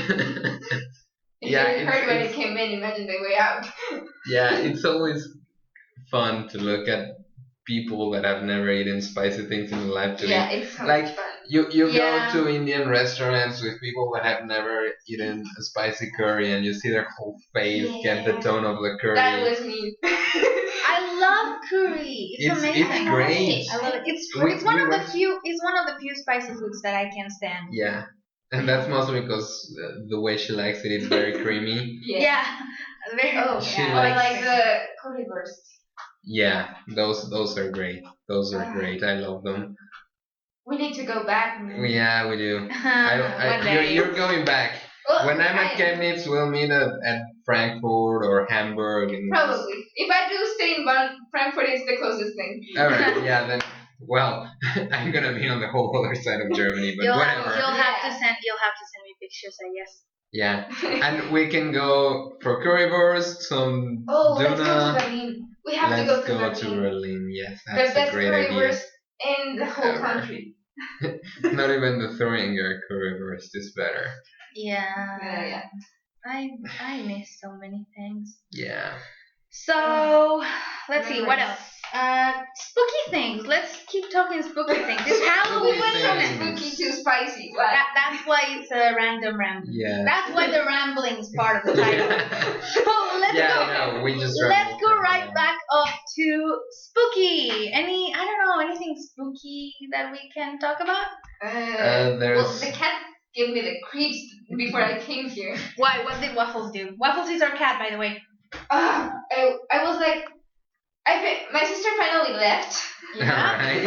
If Yeah, you heard when it it's came in, imagine the way out. yeah, it's always fun to look at people that have never eaten spicy things in their life to Yeah, eat. it's so Like much fun. you Yeah. go to Indian restaurants with people that have never eaten a spicy curry, and you see their whole face get the Yeah. tone of the curry. That was me. I love curry. It's amazing. It's great. I love it. It's We- it's one we of went- the few. It's one of the few spicy foods that I can stand. Yeah, and that's mostly because the way she likes it is very creamy. Yeah. Very. Oh, She or likes- like the currywurst. Yeah, those are great. Those are great. I love them. We need to go back. Yeah, we do. One day. You're going back. Well, When I'm at I- Chemnitz, we'll meet at Frankfurt or Hamburg. And Probably. If I do stay in Frankfurt, is the closest thing. All right, yeah, then. Well, I'm gonna be on the whole other side of Germany, but You'll whatever. have to send me pictures, I guess. Yeah, and we can go for currywurst, some Oh, let's go to Duna. Berlin. We have Let's to go go to to Berlin. Berlin. Yes, The that's a best great idea. currywurst in the whole Ever. country. Not even the Thuringer currywurst is better. Yeah. Yeah. I miss so many things. Yeah. So let's see what Memories. else. Spooky things. Let's keep talking spooky things. It's Halloween. We went from things. spooky to spicy. Wow. That's why it's a random rambling. Yeah. That's why the rambling is part of the title. So let's Yeah, go. no, we just. Let's go rambled right from back up to spooky. I don't know, anything spooky that we can talk about? there's- Well, the cat gave me the creeps before I came here. Why? What did Waffles do? Waffles is our cat, by the way. I was like, my sister finally left. Alright.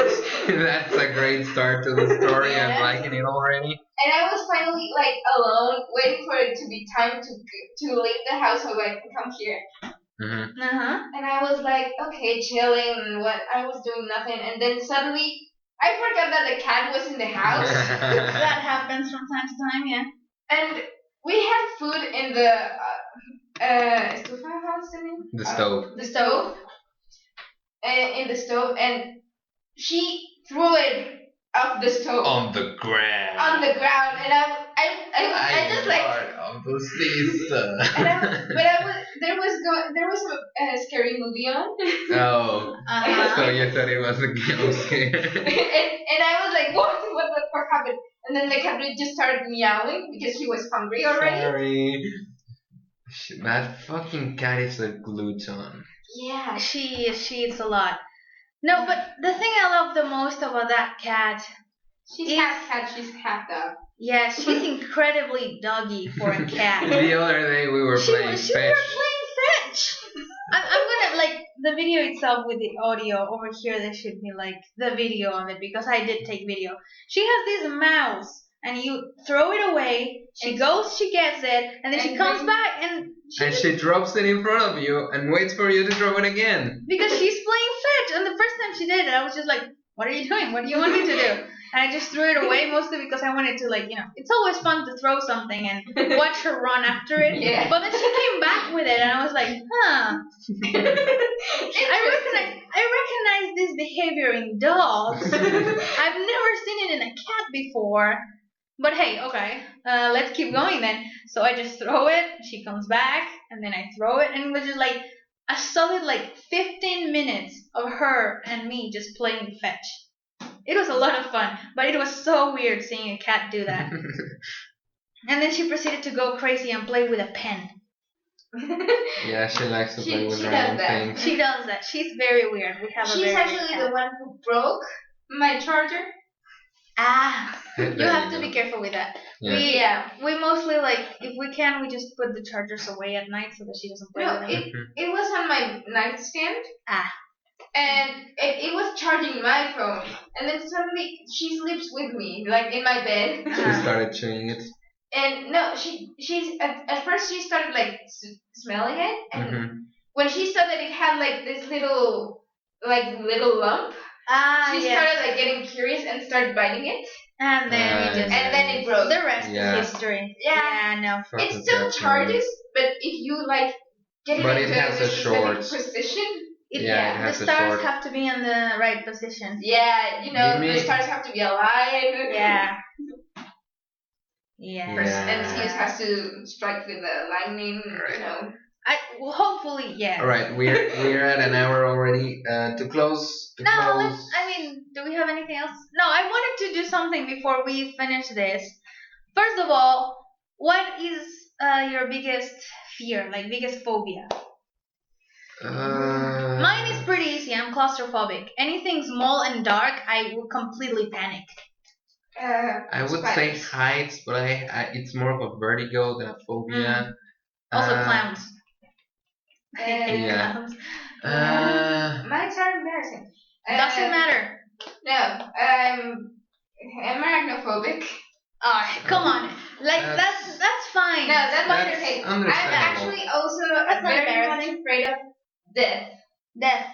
That's a great start to the story. I'm Yes. liking it already. And I was finally like alone, waiting for it to be time to leave the house so I can come here. Mm-hmm. Uh-huh. And I was like, okay, chilling, and what I was doing nothing, and then suddenly I forgot that the cat was in the house, That happens from time to time, yeah. and we had food in the estufa, how's the name? The stove. The stove. In the stove, and she threw it off the stove On the ground. on the ground, and I just like. Of the sister. And there was a scary movie on, Oh. Uh-huh. So you thought it was a ghost. and I was like, what the fuck happened? And then the cat just started meowing because he was hungry already. Sorry. That fucking cat is a glutton. Yeah. She eats a lot. No, but the thing I love the most about that cat, She's It's- half cat, she's half dog. yeah, she's incredibly doggy for a cat. The other day we were we playing were fetch. playing fetch. I'm gonna like the video itself with the audio over here. There should be like the video of it because I did take video. She has this mouse, and you throw it away. She goes, she gets it, and then she And comes then- back and And she drops it in front of you and waits for you to throw it again. because she's playing fetch. And the first time she did it, I was just like, "What are you doing? What do you want me to do?" And I just threw it away mostly because I wanted to like, it's always fun to throw something and watch her run after it. Yeah. But then she came back with it, and I was like, "Huh." I recognize this behavior in dogs. I've never seen it in a cat before. But hey, okay, let's keep going then. So I just throw it, she comes back, and then I throw it, and it was just like a solid like 15 minutes of her and me just playing fetch. It was a lot of fun, but it was so weird seeing a cat do that. And then she proceeded to go crazy and play with a pen. Yeah, she likes to She- play with she random does that. things. She does that. She's very weird. We have a She's very actually weird the one who broke my charger. Ah, There you have to go. be careful with that. Yeah. We mostly like if we can we just put the chargers away at night so that she doesn't play No, with them. it was on my nightstand. Ah. And it was charging my phone. And then suddenly she sleeps with me, like in my bed. She started chewing it. And no, she's at first she started like smelling it, and Mm-hmm. when she saw that it had like this little lump, she Yes. started like getting curious and started biting it. And then we just And then it broke. the rest Yeah. is history. Yeah. No. It still charges, but if you like getting But it into has the a short. specific position. Yeah, it The has a stars short. have to be in the right position. Yeah, you know, Give me- the stars have to be aligned. Yeah. Yeah. And Zeus Yeah. has to strike with the lightning, you know. Well, hopefully, yeah. All right, we're at an hour already. To close. No, do we have anything else? No, I wanted to do something before we finish this. First of all, what is your biggest fear, like biggest phobia? Mine is pretty easy. I'm claustrophobic. Anything small and dark, I will completely panic. I would say heights, but it's more of a vertigo than a phobia. Also clowns. I hate Yeah. clowns. Mine are embarrassing. Doesn't matter. No, I'm arachnophobic. Oh, come on. Like that's fine. No, that's not That's okay. I'm understandable. actually also That's not very much embarrassing. afraid of death. Death.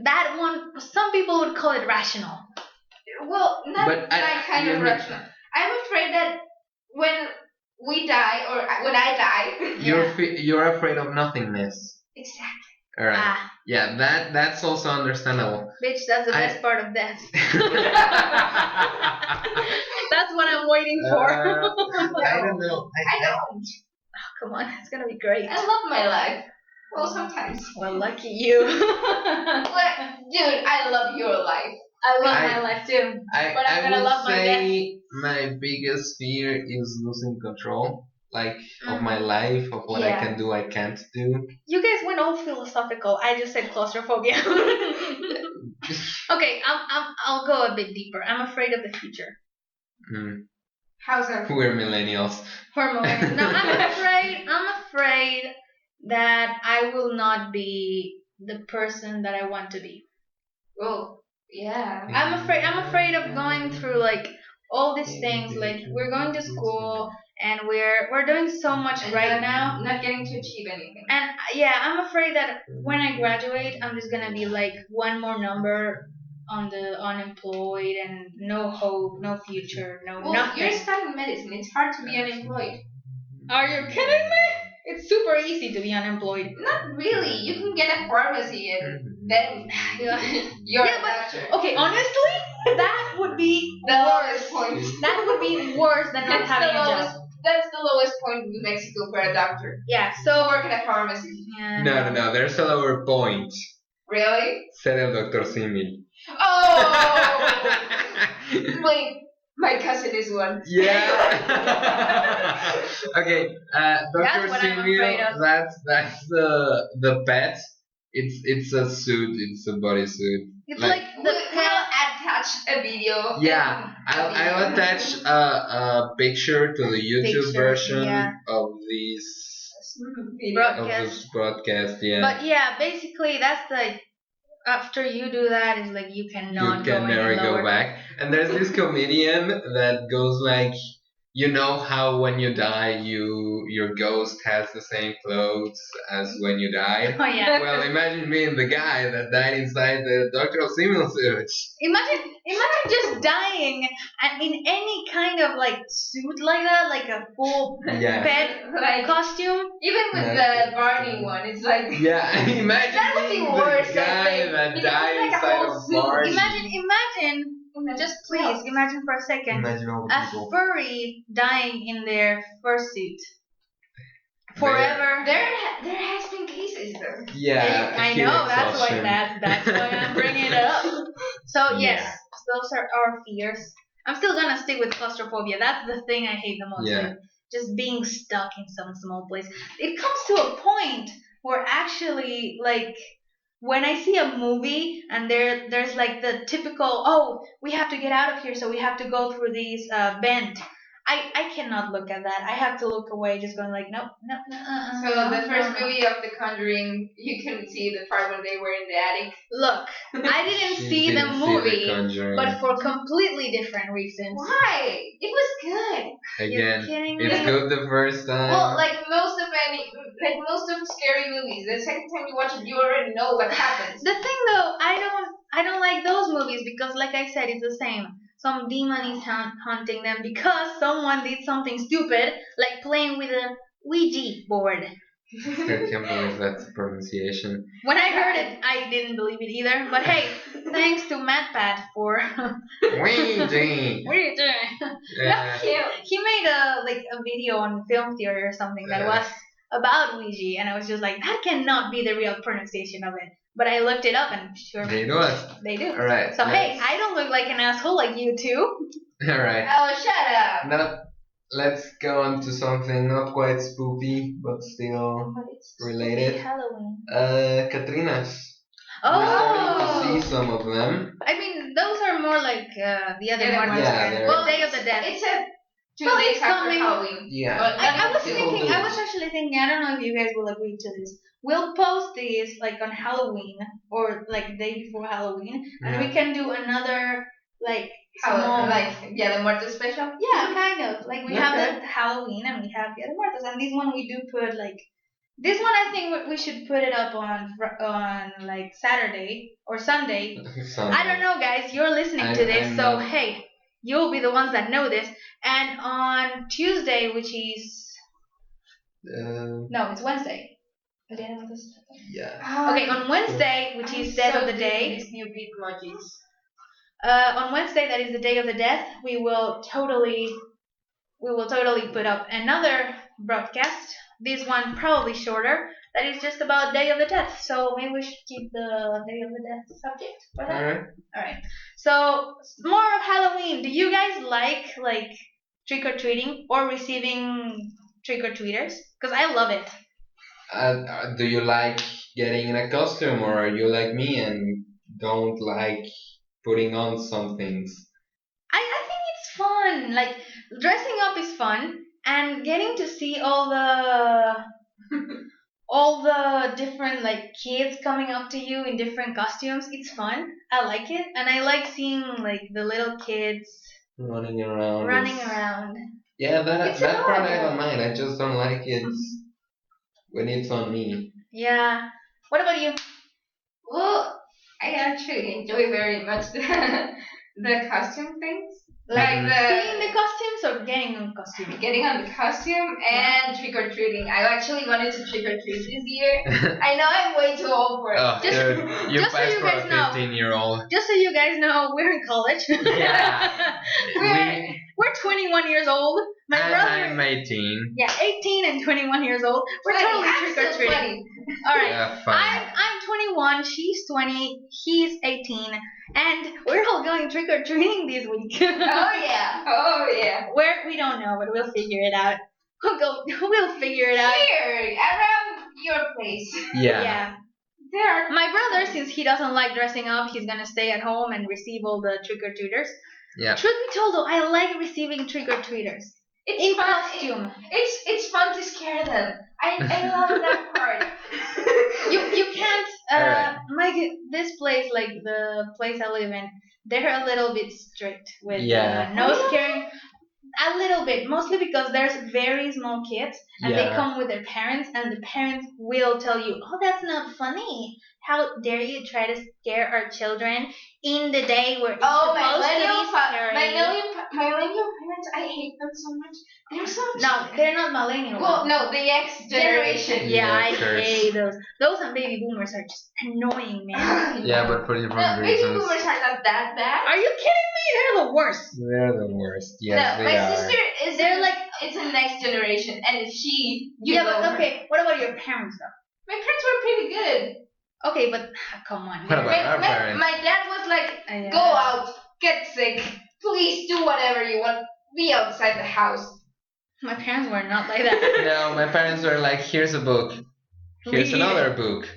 That one. Some people would call it rational. Well, not But my kind of rational. I'm afraid that when we die or when I die. You're afraid of nothingness. Exactly. All right. Ah, Yeah, that's also understandable. bitch, that's the best part of death. That's what I'm waiting for. I don't know. I don't. Come on, it's gonna be great. I love my life. Well, sometimes. Well, lucky you. But, dude, I love your life. I love I- my life too. But I'm I gonna would love my say my biggest fear is losing control, like of my life, of what I Yeah. can do, I can't do. You guys went all philosophical. I just said claustrophobia. Okay, I'll go a bit deeper. I'm afraid of the future. How's that? We're millennials. For a moment. No, I'm afraid that I will not be the person that I want to be. Well, yeah. I'm afraid of going through like all these things. Like we're going to school and we're doing so much right now. Not getting to achieve anything. And yeah, I'm afraid that when I graduate, I'm just gonna be like one more number on the unemployed and no hope, no future, no Well, nothing. you're studying medicine. It's hard to be unemployed. Are you kidding me? It's super easy to be unemployed. Not really. You can get a pharmacy and then Yeah. you're Yeah, a but doctor. okay, honestly, that would be The lowest point. that would be worse than not That's having the a lowest. job. That's the lowest point in Mexico for a doctor. Yeah. So So work in a pharmacy. yeah. No. There's a lower point. Really? Said el Dr. Simil. Oh! Wait, my cousin is one. Yeah. Okay. That's Dr. what I'm afraid Simil. of. That's the pet. It's a suit. It's a bodysuit. It's Like- like the We'll attach a video. Yeah, I'll attach a picture to the YouTube Picture, version yeah. of this broadcast. broadcast. Yeah, But yeah, basically that's the after you do that is like you cannot you can go never any go lower. back. And there's this comedian that goes like, you know how when you die, your ghost has the same clothes as when you died. Oh yeah. Well, imagine being the guy that died inside the Dr. Simil suit. Imagine just dying and in any kind of like suit like that, like a full Yeah. pet Like costume. even with Yeah. the Barney one, it's like Yeah, imagine That would be being worse, the I guy think, that because died it's like a inside whole of suit. Barney. Imagine, just please imagine for a second Imagine all the a people. furry dying in their fursuit forever. there has been cases though. Yeah, I heat know that's why exhaustion. that's why I'm bringing it up. So yes, Yeah. those are our fears. I'm still gonna stick with claustrophobia. That's the thing I hate the most. Yeah. Like, just being stuck in some small place. It comes to a point where actually like when I see a movie and there's like the typical we have to get out of here so we have to go through these bend. I cannot look at that. I have to look away, just going like nope. So the first movie of The Conjuring, you can see the part when they were in the attic. Look, I didn't She see the didn't see movie, The Conjuring. but for completely different reasons. Why? It was good. Again, You're kidding it's me? good the first time. Well, like most of scary movies, the second time you watch it, you already know what happens. The thing though, I don't like those movies because, like I said, it's the same. Some demon is haunting them because someone did something stupid, like playing with a Ouija board. I can't believe that's the pronunciation. When I heard it, I didn't believe it either. But hey, thanks to MatPat for. Ouija. What are you doing? Yeah. He made a video on film theory or something that was about Ouija, and I was just like, that cannot be the real pronunciation of it. But I looked it up, and sure, They do it. they do. All right. So hey, I don't look like an asshole like you two. All right. Oh, shut up. Now let's go on to something not quite spooky, but still related. Halloween. Katrinas. We're starting to see some of them. I mean, those are more like the other Yeah, ones. yeah, they're- Well, Day of the Dead. It's a 2 Well, days it's after coming. Halloween. Yeah. But I was People thinking, do. I was actually thinking, I don't know if you guys will agree to this. We'll post these like on Halloween or like the day before Halloween, and we can do another like small, Dia de Muertos special. yeah, kind of like we have Okay. the Halloween and we have the other Muertos, and this one we do put like this one. I think we should put it up on like Saturday or Sunday. I don't know, guys. You're listening to this, I'm so not- hey, you'll be the ones that know this. And on Tuesday, which is no, it's Wednesday. Yeah. Okay, on Wednesday, which is Dead of the Day. These new big emojis. On Wednesday, that is the Day of the Death. We will totally put up another broadcast. This one probably shorter. That is just about Day of the Death. So maybe we should keep the Day of the Death subject for that. All right. All right. So more of Halloween. Do you guys like trick or treating or receiving trick or treaters? Because I love it. Do you like getting in a costume, or are you like me and don't like putting on some things? I think it's fun. Like dressing up is fun, and getting to see all the different like kids coming up to you in different costumes. It's fun. I like it, and I like seeing like the little kids Running around. running around. Yeah, It's that part I adorable. don't mind. I just don't like it when it's on me. Yeah. What about you? Well, I actually enjoy very much the costume things. Like Seeing the the costumes or getting on costume? getting on the costume and trick or treating. I actually wanted to trick or treat this year. I know I'm way too old for it. Oh, Just- dude, you just so passed you for guys a know. 15-year-old. Just so you guys know, we're in college. Yeah. We're 21 years old. My brother. I'm 18. Yeah, 18 and 21 years old. We're totally I'm trick or still treating. 20. All right. Yeah, fine. I'm 21. She's 20. He's 18, and we're all going trick or treating this week. Oh yeah. Where we don't know, but we'll figure it out. We'll figure it out. Here, around your place. Yeah. There are My brother, since he doesn't like dressing up, he's gonna stay at home and receive all the trick or treaters. Yeah. Truth be told, though, I like receiving trick or treaters it's in fun. costume. It's fun to scare them. I love that part. You can't Alright. this place, like the place I live in, they're a little bit strict with Yeah. no Oh, scaring. A little bit, mostly because there's very small kids and they Yeah. come with their parents, and the parents will tell you, "Oh, that's not funny. How dare you try to scare our children in the day where it's Oh, supposed to be scary?" my millennial parents, I hate them so much. They're so No, they're not millennial. well, no, the X generation. Yeah, I curse. hate those. Those and baby boomers are just annoying, man. Yeah, but for No, different baby reasons. boomers are not that bad. Are you kidding me? They're the worst. They're the worst. Yes, no, they my are. sister is They're like, it's a next generation, and she you yeah, know but her. okay. What about your parents though? My parents were pretty good. Okay, but come on. What about our parents? My dad was like, go out, get sick, please do whatever you want, be outside the house. My parents were not like that. No, my parents were like, here's a book. Here's We- another book.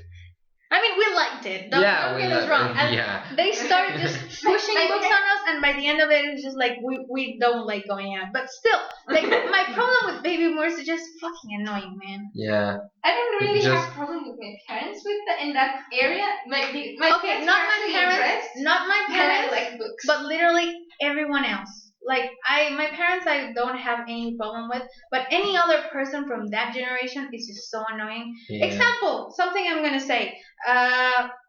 I mean, we liked it. Don't we get us love wrong. it. And Yeah. they started just pushing My books on us, and by the end of it, it was just like we don't like going out. But still, like my problem with baby boomers is just fucking annoying, man. Yeah. I don't really Just- have problem with my parents with in that area. My Okay, parents not were my actually parents, impressed, not my and I parents, like books. but literally everyone else. Like my parents, I don't have any problem with, but any other person from that generation is just so annoying. Yeah. Example, something I'm gonna say.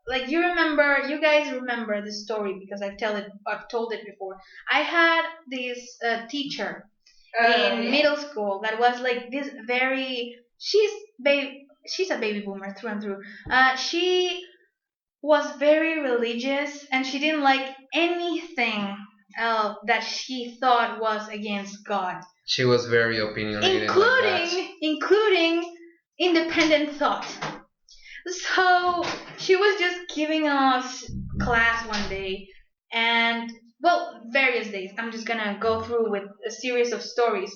Like you guys remember the story because I've told it before. I had this teacher in Yeah. middle school that was like this very. She's she's a baby boomer through and through. She was very religious and she didn't like anything that she thought was against God, She was very opinionated like that. including independent thought. So she was just giving us class one day, and well, various days. I'm just gonna go through with a series of stories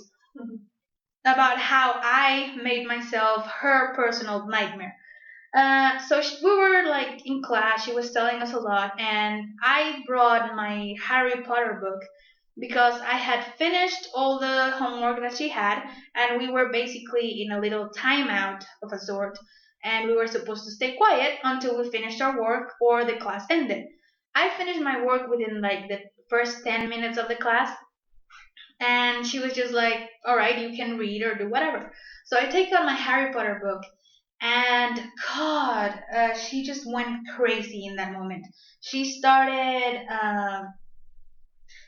about how I made myself her personal nightmare. We were like in class. She was telling us a lot, and I brought my Harry Potter book because I had finished all the homework that she had, and we were basically in a little timeout of a sort, and we were supposed to stay quiet until we finished our work or the class ended. I finished my work within like the first 10 minutes of the class, and she was just like, all right, you can read or do whatever. So I take out my Harry Potter book, and God, she just went crazy in that moment. She started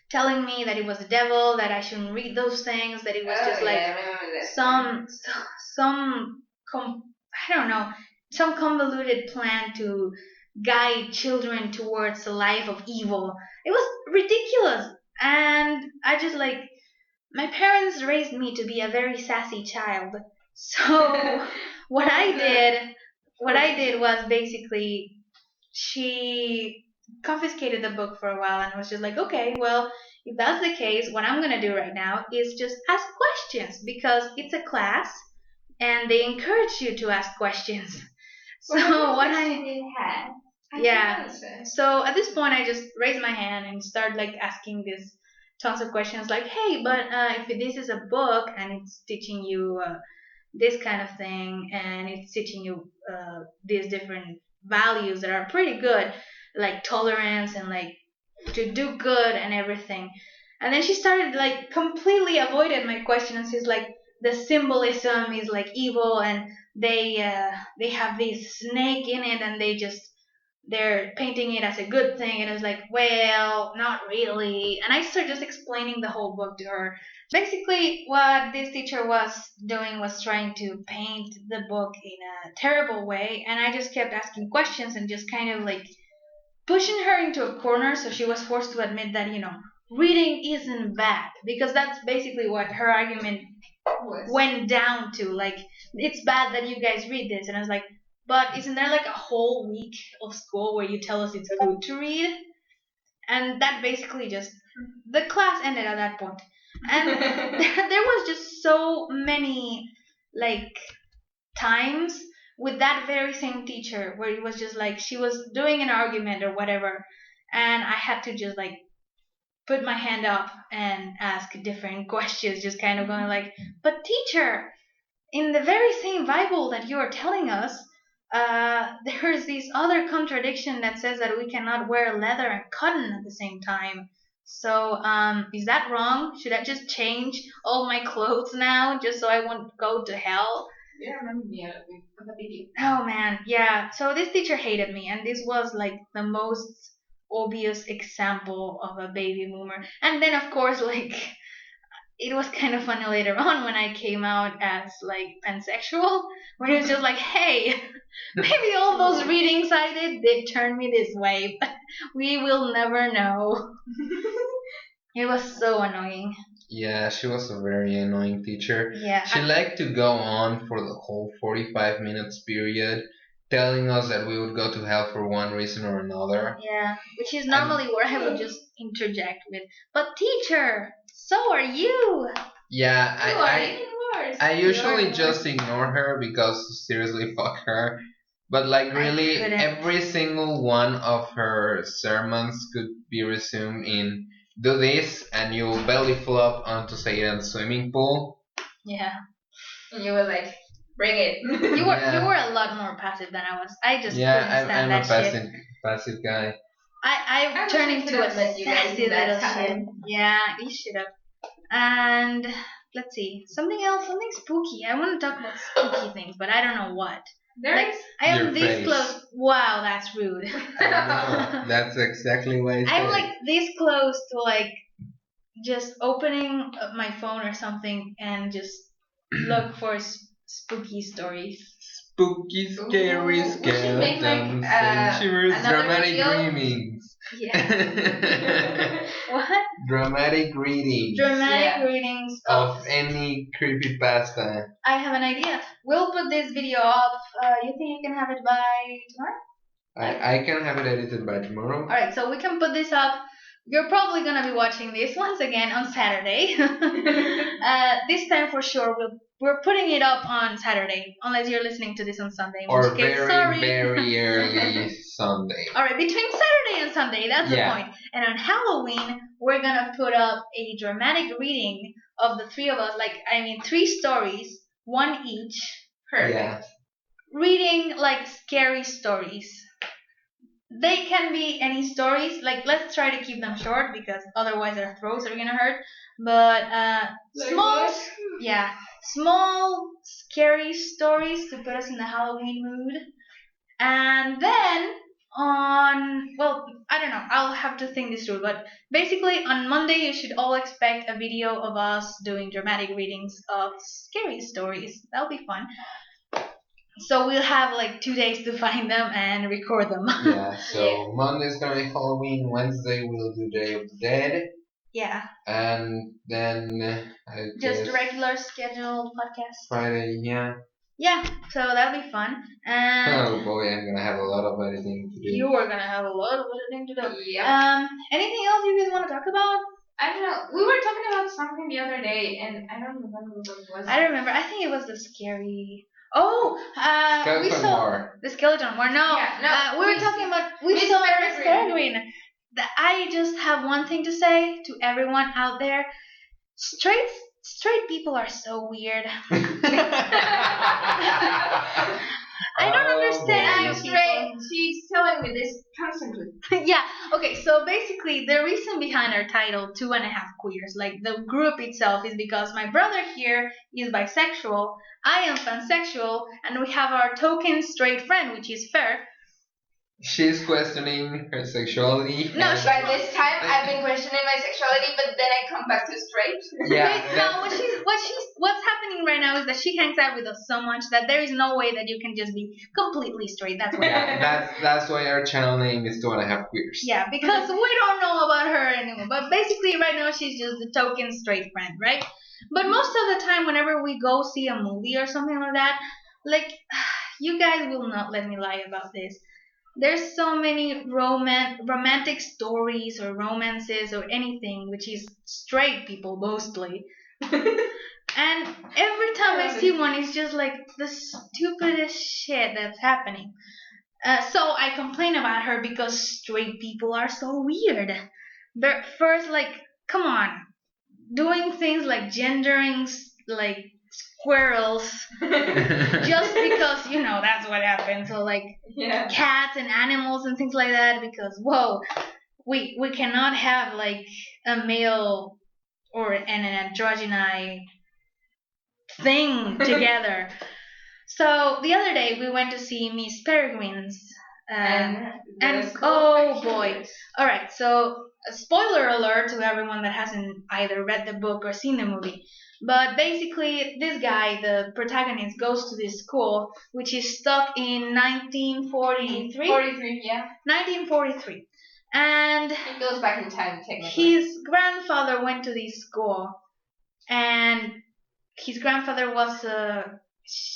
telling me that it was the devil, that I shouldn't read those things, that it was just Oh like yeah, I remember that. some I don't know, some convoluted plan to guide children towards a life of evil. It was ridiculous, and I just like, my parents raised me to be a very sassy child. So what I did, was basically she confiscated the book for a while and was just like, okay, well, if that's the case, what I'm gonna do right now is just ask questions because it's a class and they encourage you to ask questions. So what I did had. yeah. So at this point, I just raised my hand and start like asking this tons of questions, like, "Hey, but if this is a book and it's teaching you this kind of thing, and it's teaching you these different values that are pretty good, like tolerance and like to do good and everything." And then she started like completely avoided my question, and she's like, "The symbolism is like evil, and they have this snake in it, and they're painting it as a good thing." And I was like, well, not really. And I started just explaining the whole book to her. Basically, what this teacher was doing was trying to paint the book in a terrible way, and I just kept asking questions and just kind of like pushing her into a corner, so she was forced to admit that, reading isn't bad, because that's basically what her argument went down to. Like, it's bad that you guys read this. And I was like, but isn't there like a whole week of school where you tell us it's good to read? And that basically just, the class ended at that point. And there was just so many like times with that very same teacher where it was just like she was doing an argument or whatever, and I had to just like put my hand up and ask different questions, just kind of going like, but teacher, in the very same Bible that you are telling us, there's this other contradiction that says that we cannot wear leather and cotton at the same time. So, is that wrong? Should I just change all my clothes now just so I won't go to hell? Yeah, I remember me of the video. Oh man, yeah. So this teacher hated me, and this was like the most obvious example of a baby boomer. And then, of course, like it was kind of funny later on when I came out as like pansexual, where it was just like, hey, maybe all those readings I did turn me this way, but we will never know. It was so annoying. Yeah, she was a very annoying teacher. Yeah. She liked to go on for the whole 45 minutes period, telling us that we would go to hell for one reason or another. Yeah, which is normally where I would just interject with, but teacher, so are you. Yeah, You are even worse. I You usually are just ignore her because seriously, fuck her. But like really, couldn't. every single one of her sermons could be resumed in do this and you'll belly flop onto Satan's swimming pool. Yeah. And you were like, bring it. You Yeah. were a lot more passive than I was. I just Yeah, couldn't I'm stand a that shit. passive guy. I wish turned I into could a have met you guys sassy in that little shit. time. Yeah, you should have. And let's see, something else, something spooky. I want to talk about spooky things, but I don't know what. Like, There's I am Your this face. close. Wow, that's rude. I know. That's exactly what I said. I'm like this close to like just opening up my phone or something and just look for spooky stories. Spooky, scary Ooh, we should make like skeletons and shivers, another dramatic video. dreamings. Yeah. What? Dramatic readings Dramatic Yeah. readings of any creepypasta. I have an idea. We'll put this video up. You think you can have it by tomorrow? I can have it edited by tomorrow. Alright, so we can put this up. You're probably gonna be watching this once again on Saturday. This time for sure we're putting it up on Saturday, unless you're listening to this on Sunday. In Or which case, very, sorry. very early Sunday. Alright, between Saturday and Sunday, that's Yeah. the point. And on Halloween, we're gonna put up a dramatic reading of the three of us. Three stories, one each. Perfect. Yeah. Reading like scary stories. They can be any stories. Like, let's try to keep them short because otherwise our throats are gonna hurt. But Like small, what? yeah, small scary stories to put us in the Halloween mood. And then I don't know. I'll have to think this through. But basically, on Monday, you should all expect a video of us doing dramatic readings of scary stories. That'll be fun. So we'll have like 2 days to find them and record them. Yeah, so Monday's gonna be Halloween, Wednesday we'll do Day of the Dead, Yeah, and then I just guess regular scheduled podcast. Friday, yeah. Yeah, so that'll be fun. And Oh boy, I'm gonna have a lot of editing to do. you are gonna have a lot of editing to do. Yeah. Anything else you guys want to talk about? I don't know. We were talking about something the other day, and I don't remember what it was. I remember. I think it was the scary. Oh, we Skeleton saw War. the skeleton war. No, Yeah, no, we were Miss- talking about we Miss saw Peregrine. Miss Peregrine. I just have one thing to say to everyone out there: straight people are so weird. I don't understand I'm you straight. people. She's telling me this constantly. Yeah. Okay. So basically, the reason behind our title, 2.5 Queers, like the group itself, is because my brother here is bisexual, I am pansexual, and we have our token straight friend, which is Fer. She's questioning her sexuality. No, and- she- By this time, I've been questioning my sexuality, but then I come back to straight. Yeah, Wait, no, what's happening right now is that she hangs out with us so much that there is no way that you can just be completely straight. That's what. yeah, that's why our channel name is 2.5 Queers. Yeah, because we don't know about her anymore. But basically, right now, she's just the token straight friend, right? But most of the time, whenever we go see a movie or something like that, like, you guys will not let me lie about this. There's so many romantic stories or romances or anything, which is straight people mostly. And every time I see one, it's just like the stupidest shit that's happening. So I complain about her because straight people are so weird. They're first, like, come on, doing things like gendering like squirrels just because that's what happens. So like Yeah. cats and animals and things like that. Because whoa, we cannot have like a male or an androgyny thing together. So the other day we went to see Miss Peregrine's. And oh boy. Alright, so a spoiler alert to everyone that hasn't either read the book or seen the movie. But basically, this guy, the protagonist, goes to this school, which is stuck in 1943. 43, yeah. 1943. And It goes back in time, technically. his grandfather went to this school. And his grandfather was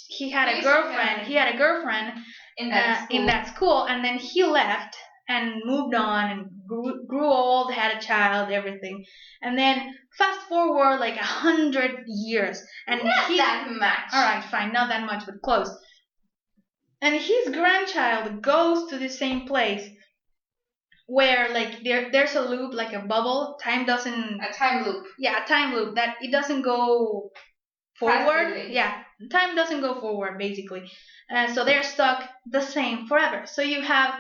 he had a girlfriend. He had a girlfriend in that school, and then he left and moved on and grew old, had a child, everything. And then fast forward like 100 years, and Not he that much. all right, fine, not that much, but close. And his grandchild goes to the same place where like there's a loop, like a bubble. Time doesn't. A time loop. Yeah, a time loop that it doesn't go forward. Fast-moving. Yeah, time doesn't go forward basically. So they're stuck the same forever. So you have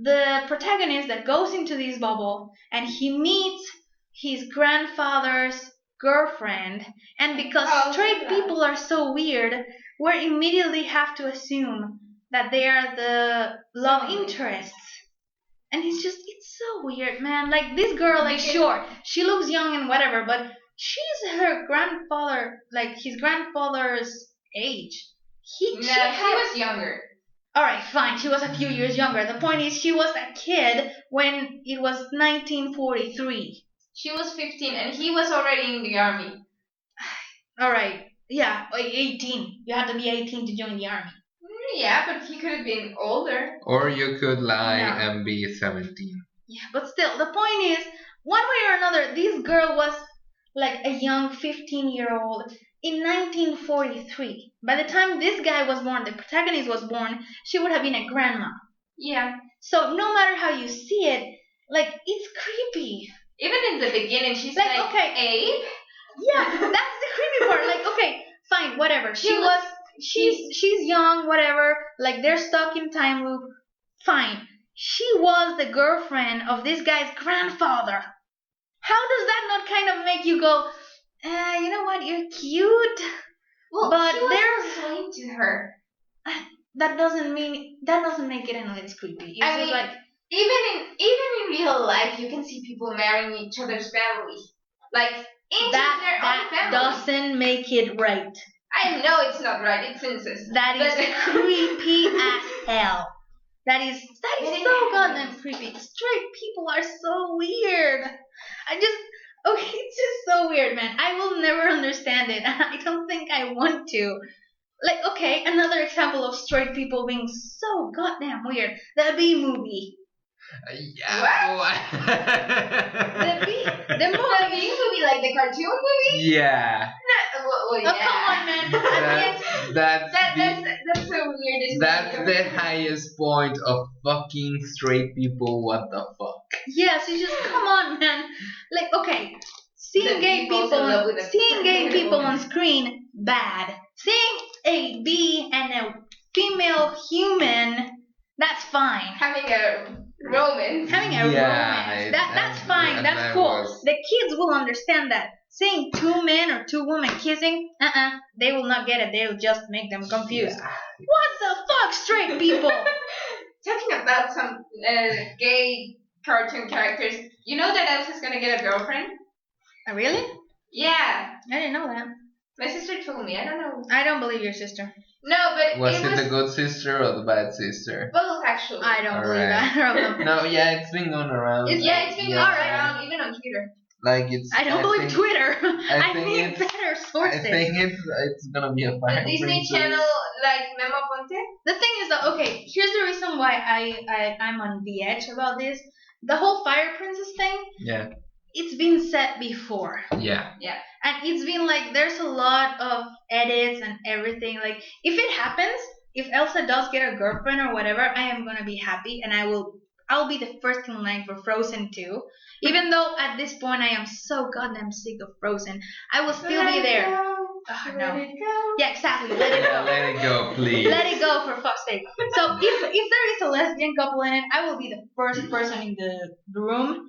the protagonist that goes into this bubble and he meets his grandfather's girlfriend, and because straight sad. people are so weird, we immediately have to assume that they are the love interests. And it's so weird, man. Like this girl, like sure, she looks young and whatever, but she's her grandfather, like his grandfather's age. He, No, she he had, was younger. all right, fine. She was a few years younger. The point is, she was a kid when it was 1943. She was 15 and he was already in the army. All right, yeah, like 18. You had to be 18 to join the army. Yeah, but he could have been older. Or you could lie No. and be 17. Yeah, but still, the point is, one way or another, this girl was like a young 15-year-old in 1943. By the time this guy was born, the protagonist was born, she would have been a grandma. Yeah. So no matter how you see it, like, it's creepy. Even in the beginning, she's Like, like, okay. Abe? Yeah, that's the creepy part. Like, okay, fine, whatever. She's young, whatever. Like, they're stuck in time loop. Fine. She was the girlfriend of this guy's grandfather. How does that not kind of make you go, you know what, you're cute? Well, But he was there's- also into her. That doesn't make it any less creepy. It's I just mean, like, even in real life, you can see people marrying each other's family. Like, into their own that family. doesn't make it right. I know it's not right, it's incest. That is But- creepy as hell. That is It so happens. goddamn creepy. Straight people are so weird. It's just so weird, man. I will never understand it. I don't think I want to. Like, okay, another example of straight people being so goddamn weird. The Bee movie. The Bee, the The movie. Bee movie, like the cartoon movie? Yeah. Well, yeah. Oh, come on, man. I mean, That's That's the weirdest that's movie the ever. highest point of fucking straight people. What the fuck? yes, you just come on, man. Like, okay, seeing The gay bee falls people, in love with a seeing gay pregnant people woman. on screen, bad. Seeing a bee and a female human, that's fine. Having a romance. Having a romance, that's fine, that's cool. The kids will understand that. Seeing two men or two women kissing, they will not get it. They'll just make them confused. What the fuck, straight people? Talking about some gay cartoon characters, you know that Elsa's gonna get a girlfriend? Really? Yeah. I didn't know that. My sister told me. I don't know. I don't believe your sister. No, but Was it it was the good sister or the bad sister? both actually. I don't believe Alright. that of them. No, yeah, it's been going around. Yeah, it's been Yeah. all around, even on Twitter. Like it's. I don't believe think, Twitter. I think need it's- better I sources. think it's gonna be a The fire Disney princess. Channel, like Memo Ponte. The thing is that, okay, here's the reason why I'm on the edge about this. The whole Fire Princess thing, Yeah, it's been said before. yeah. And it's been like, there's a lot of edits and everything. Like, if it happens, if Elsa does get a girlfriend or whatever, I am gonna be happy and I'll be the first in line for Frozen 2. Even though at this point I am so goddamn sick of Frozen, I will still be there. Oh, no. Let it go. Yeah, exactly. Let it Yeah, go. let it go, please. Let it go, for fuck's sake. So if there is a lesbian couple in it, I will be the first person in the room.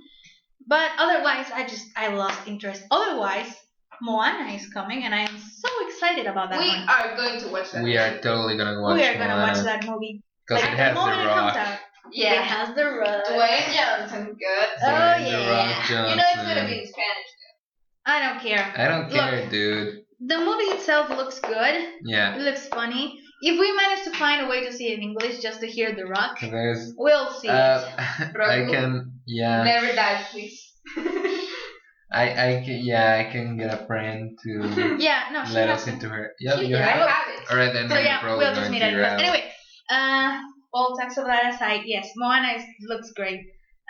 But otherwise, I lost interest. Otherwise, Moana is coming, and I am so excited about that We one. are going to watch that. We are totally gonna watch. We are gonna watch that movie. because Like, it the has moment the it comes Rock. out, it Yeah. has the Rock. Dwayne Johnson, good. Oh, Dwayne The yeah. Rock You know it's gonna Johnson. be in Spanish. I don't care. I don't care, Look. dude. The movie itself looks good. Yeah, It looks funny. If we manage to find a way to see it in English just to hear The Rock, there's. we'll see it. I can. Yeah. Never die, please. I can. Yeah, I can get a friend to Yeah, no, she let has us to. into her. Yeah, you I have it. have it. All right then. So yeah, probably we'll just going meet to at your the house. Anyway, all talks of that aside, yes, Moana looks great.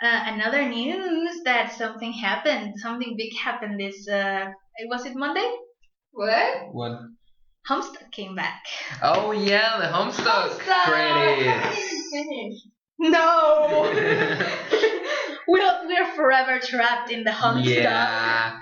Another news that something happened, something big happened this, was it Monday? What? What? Homestuck came back. Oh yeah, the Homestuck Homestuck! credits. Finish. No! we're forever trapped in the Homestuck. Yeah,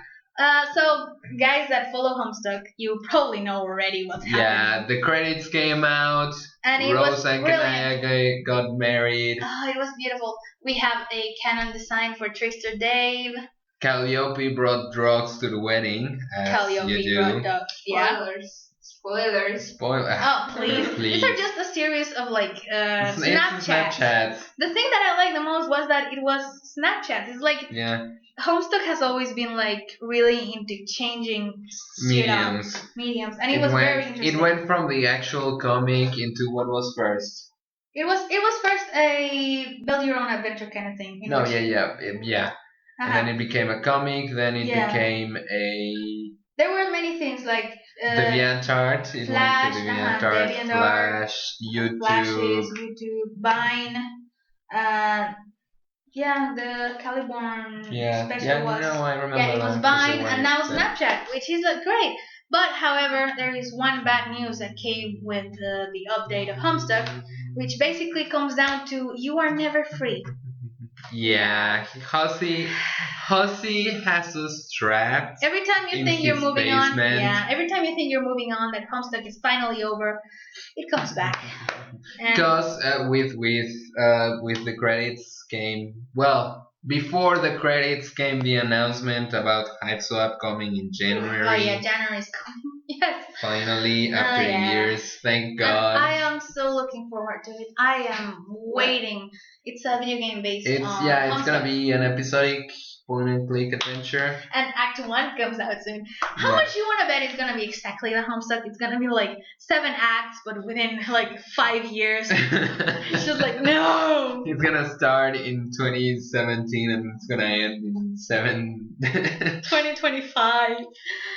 So, guys that follow Homestuck, you probably know already what's yeah. happening. The credits came out. And it Rose was and brilliant. Kanaya got married. Oh, it was beautiful. We have a canon design for Trickster Dave. Calliope brought drugs to the wedding, as Calliope you do. brought dogs. Yeah. Spoilers. Spoilers. Spoiler. Oh, please. Please. These are just a series of like It's Snapchats. Snapchat. The thing that I liked the most was that it was Snapchat. It's like Yeah. Homestuck has always been like really into changing shit up. Mediums, and it was very interesting. It went from the actual comic into what was first. It was first a build your own adventure kind of thing. No, yeah. And then it became a comic. Then it became a There were many things like DeviantArt. It Flash, went to DeviantArt, DeviantArt, Flash, YouTube. Flashes, YouTube, Vine, the Caliborn special was. No, I remember. Yeah, it was that. Vine, So and now then- Snapchat, which is great. But however, there is one bad news that came with the update of Homestuck, which basically comes down to you are never free. Yeah, Hussey has us trapped. Every time you In think you're his moving basement. on, every time you think you're moving on, that Homestuck is finally over, it comes back. And Because with the credits came before the credits came the announcement about Hype Swap coming in January. oh yeah, January is coming. Yes. Finally, after yeah. years, thank And God. I am so looking forward to it. I am waiting. It's a video game based It's on it's gonna Homestuck. be an episodic point and click adventure. And Act 1 comes out soon. How Yeah. much you want to bet it's going to be exactly the Homestuck? It's going to be like 7 acts, but within like 5 years. It's just like, no! It's gonna start in 2017 and it's gonna end in 2025.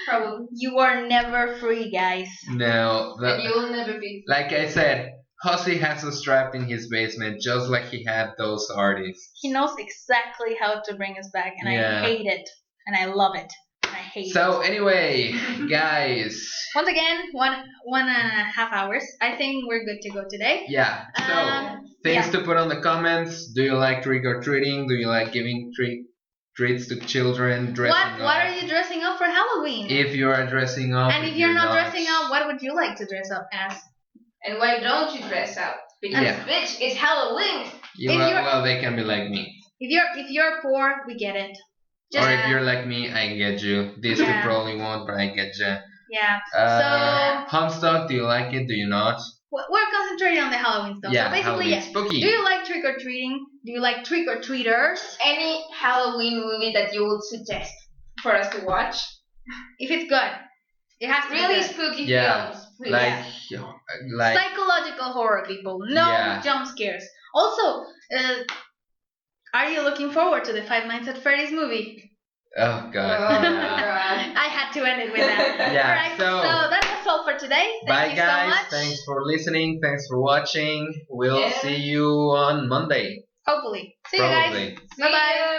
Probably. You are never free, guys. No, And you will never be. like I said, Hussey has us trapped in his basement just like he had those artists. He knows exactly how to bring us back, and Yeah. I hate it. And I love it. And I hate it. So anyway, guys, Once again, one and a half hours. I think we're good to go today. yeah. So things yeah. to put on the comments. Do you like trick or treating? Do you like giving treats to children? Dressing What up? are you dressing up for Halloween? If you are dressing up, And if you're not dressing up, what would you like to dress up as? And why don't you dress up? Because Yeah. bitch, it's Halloween. Yeah, if you're- well, they can be like me. If you're poor, we get it. Or if you're like me, I get you. This you Yeah. probably won't, but I get you. yeah. Homestuck, do you like it? Do you not? We're concentrating on the Halloween stuff. Yeah, so basically, Halloween. yes. Spooky. Do you like trick or treating? Do you like trick or treaters? Any Halloween movie that you would suggest for us to watch? If it's good, it has to Really be good. spooky Yeah, films. Please. like Psychological horror, people. No Yeah. jump scares. Also, are you looking forward to the Five Nights at Freddy's movie? oh Oh god. my yeah. god. I had to end it with that. Yeah, Alright, so- that was all for today. Thank Bye you guys, so much. thanks for listening, thanks for watching. We'll Yeah. see you on Monday. Hopefully. See you guys. Probably. See Bye-bye. ya.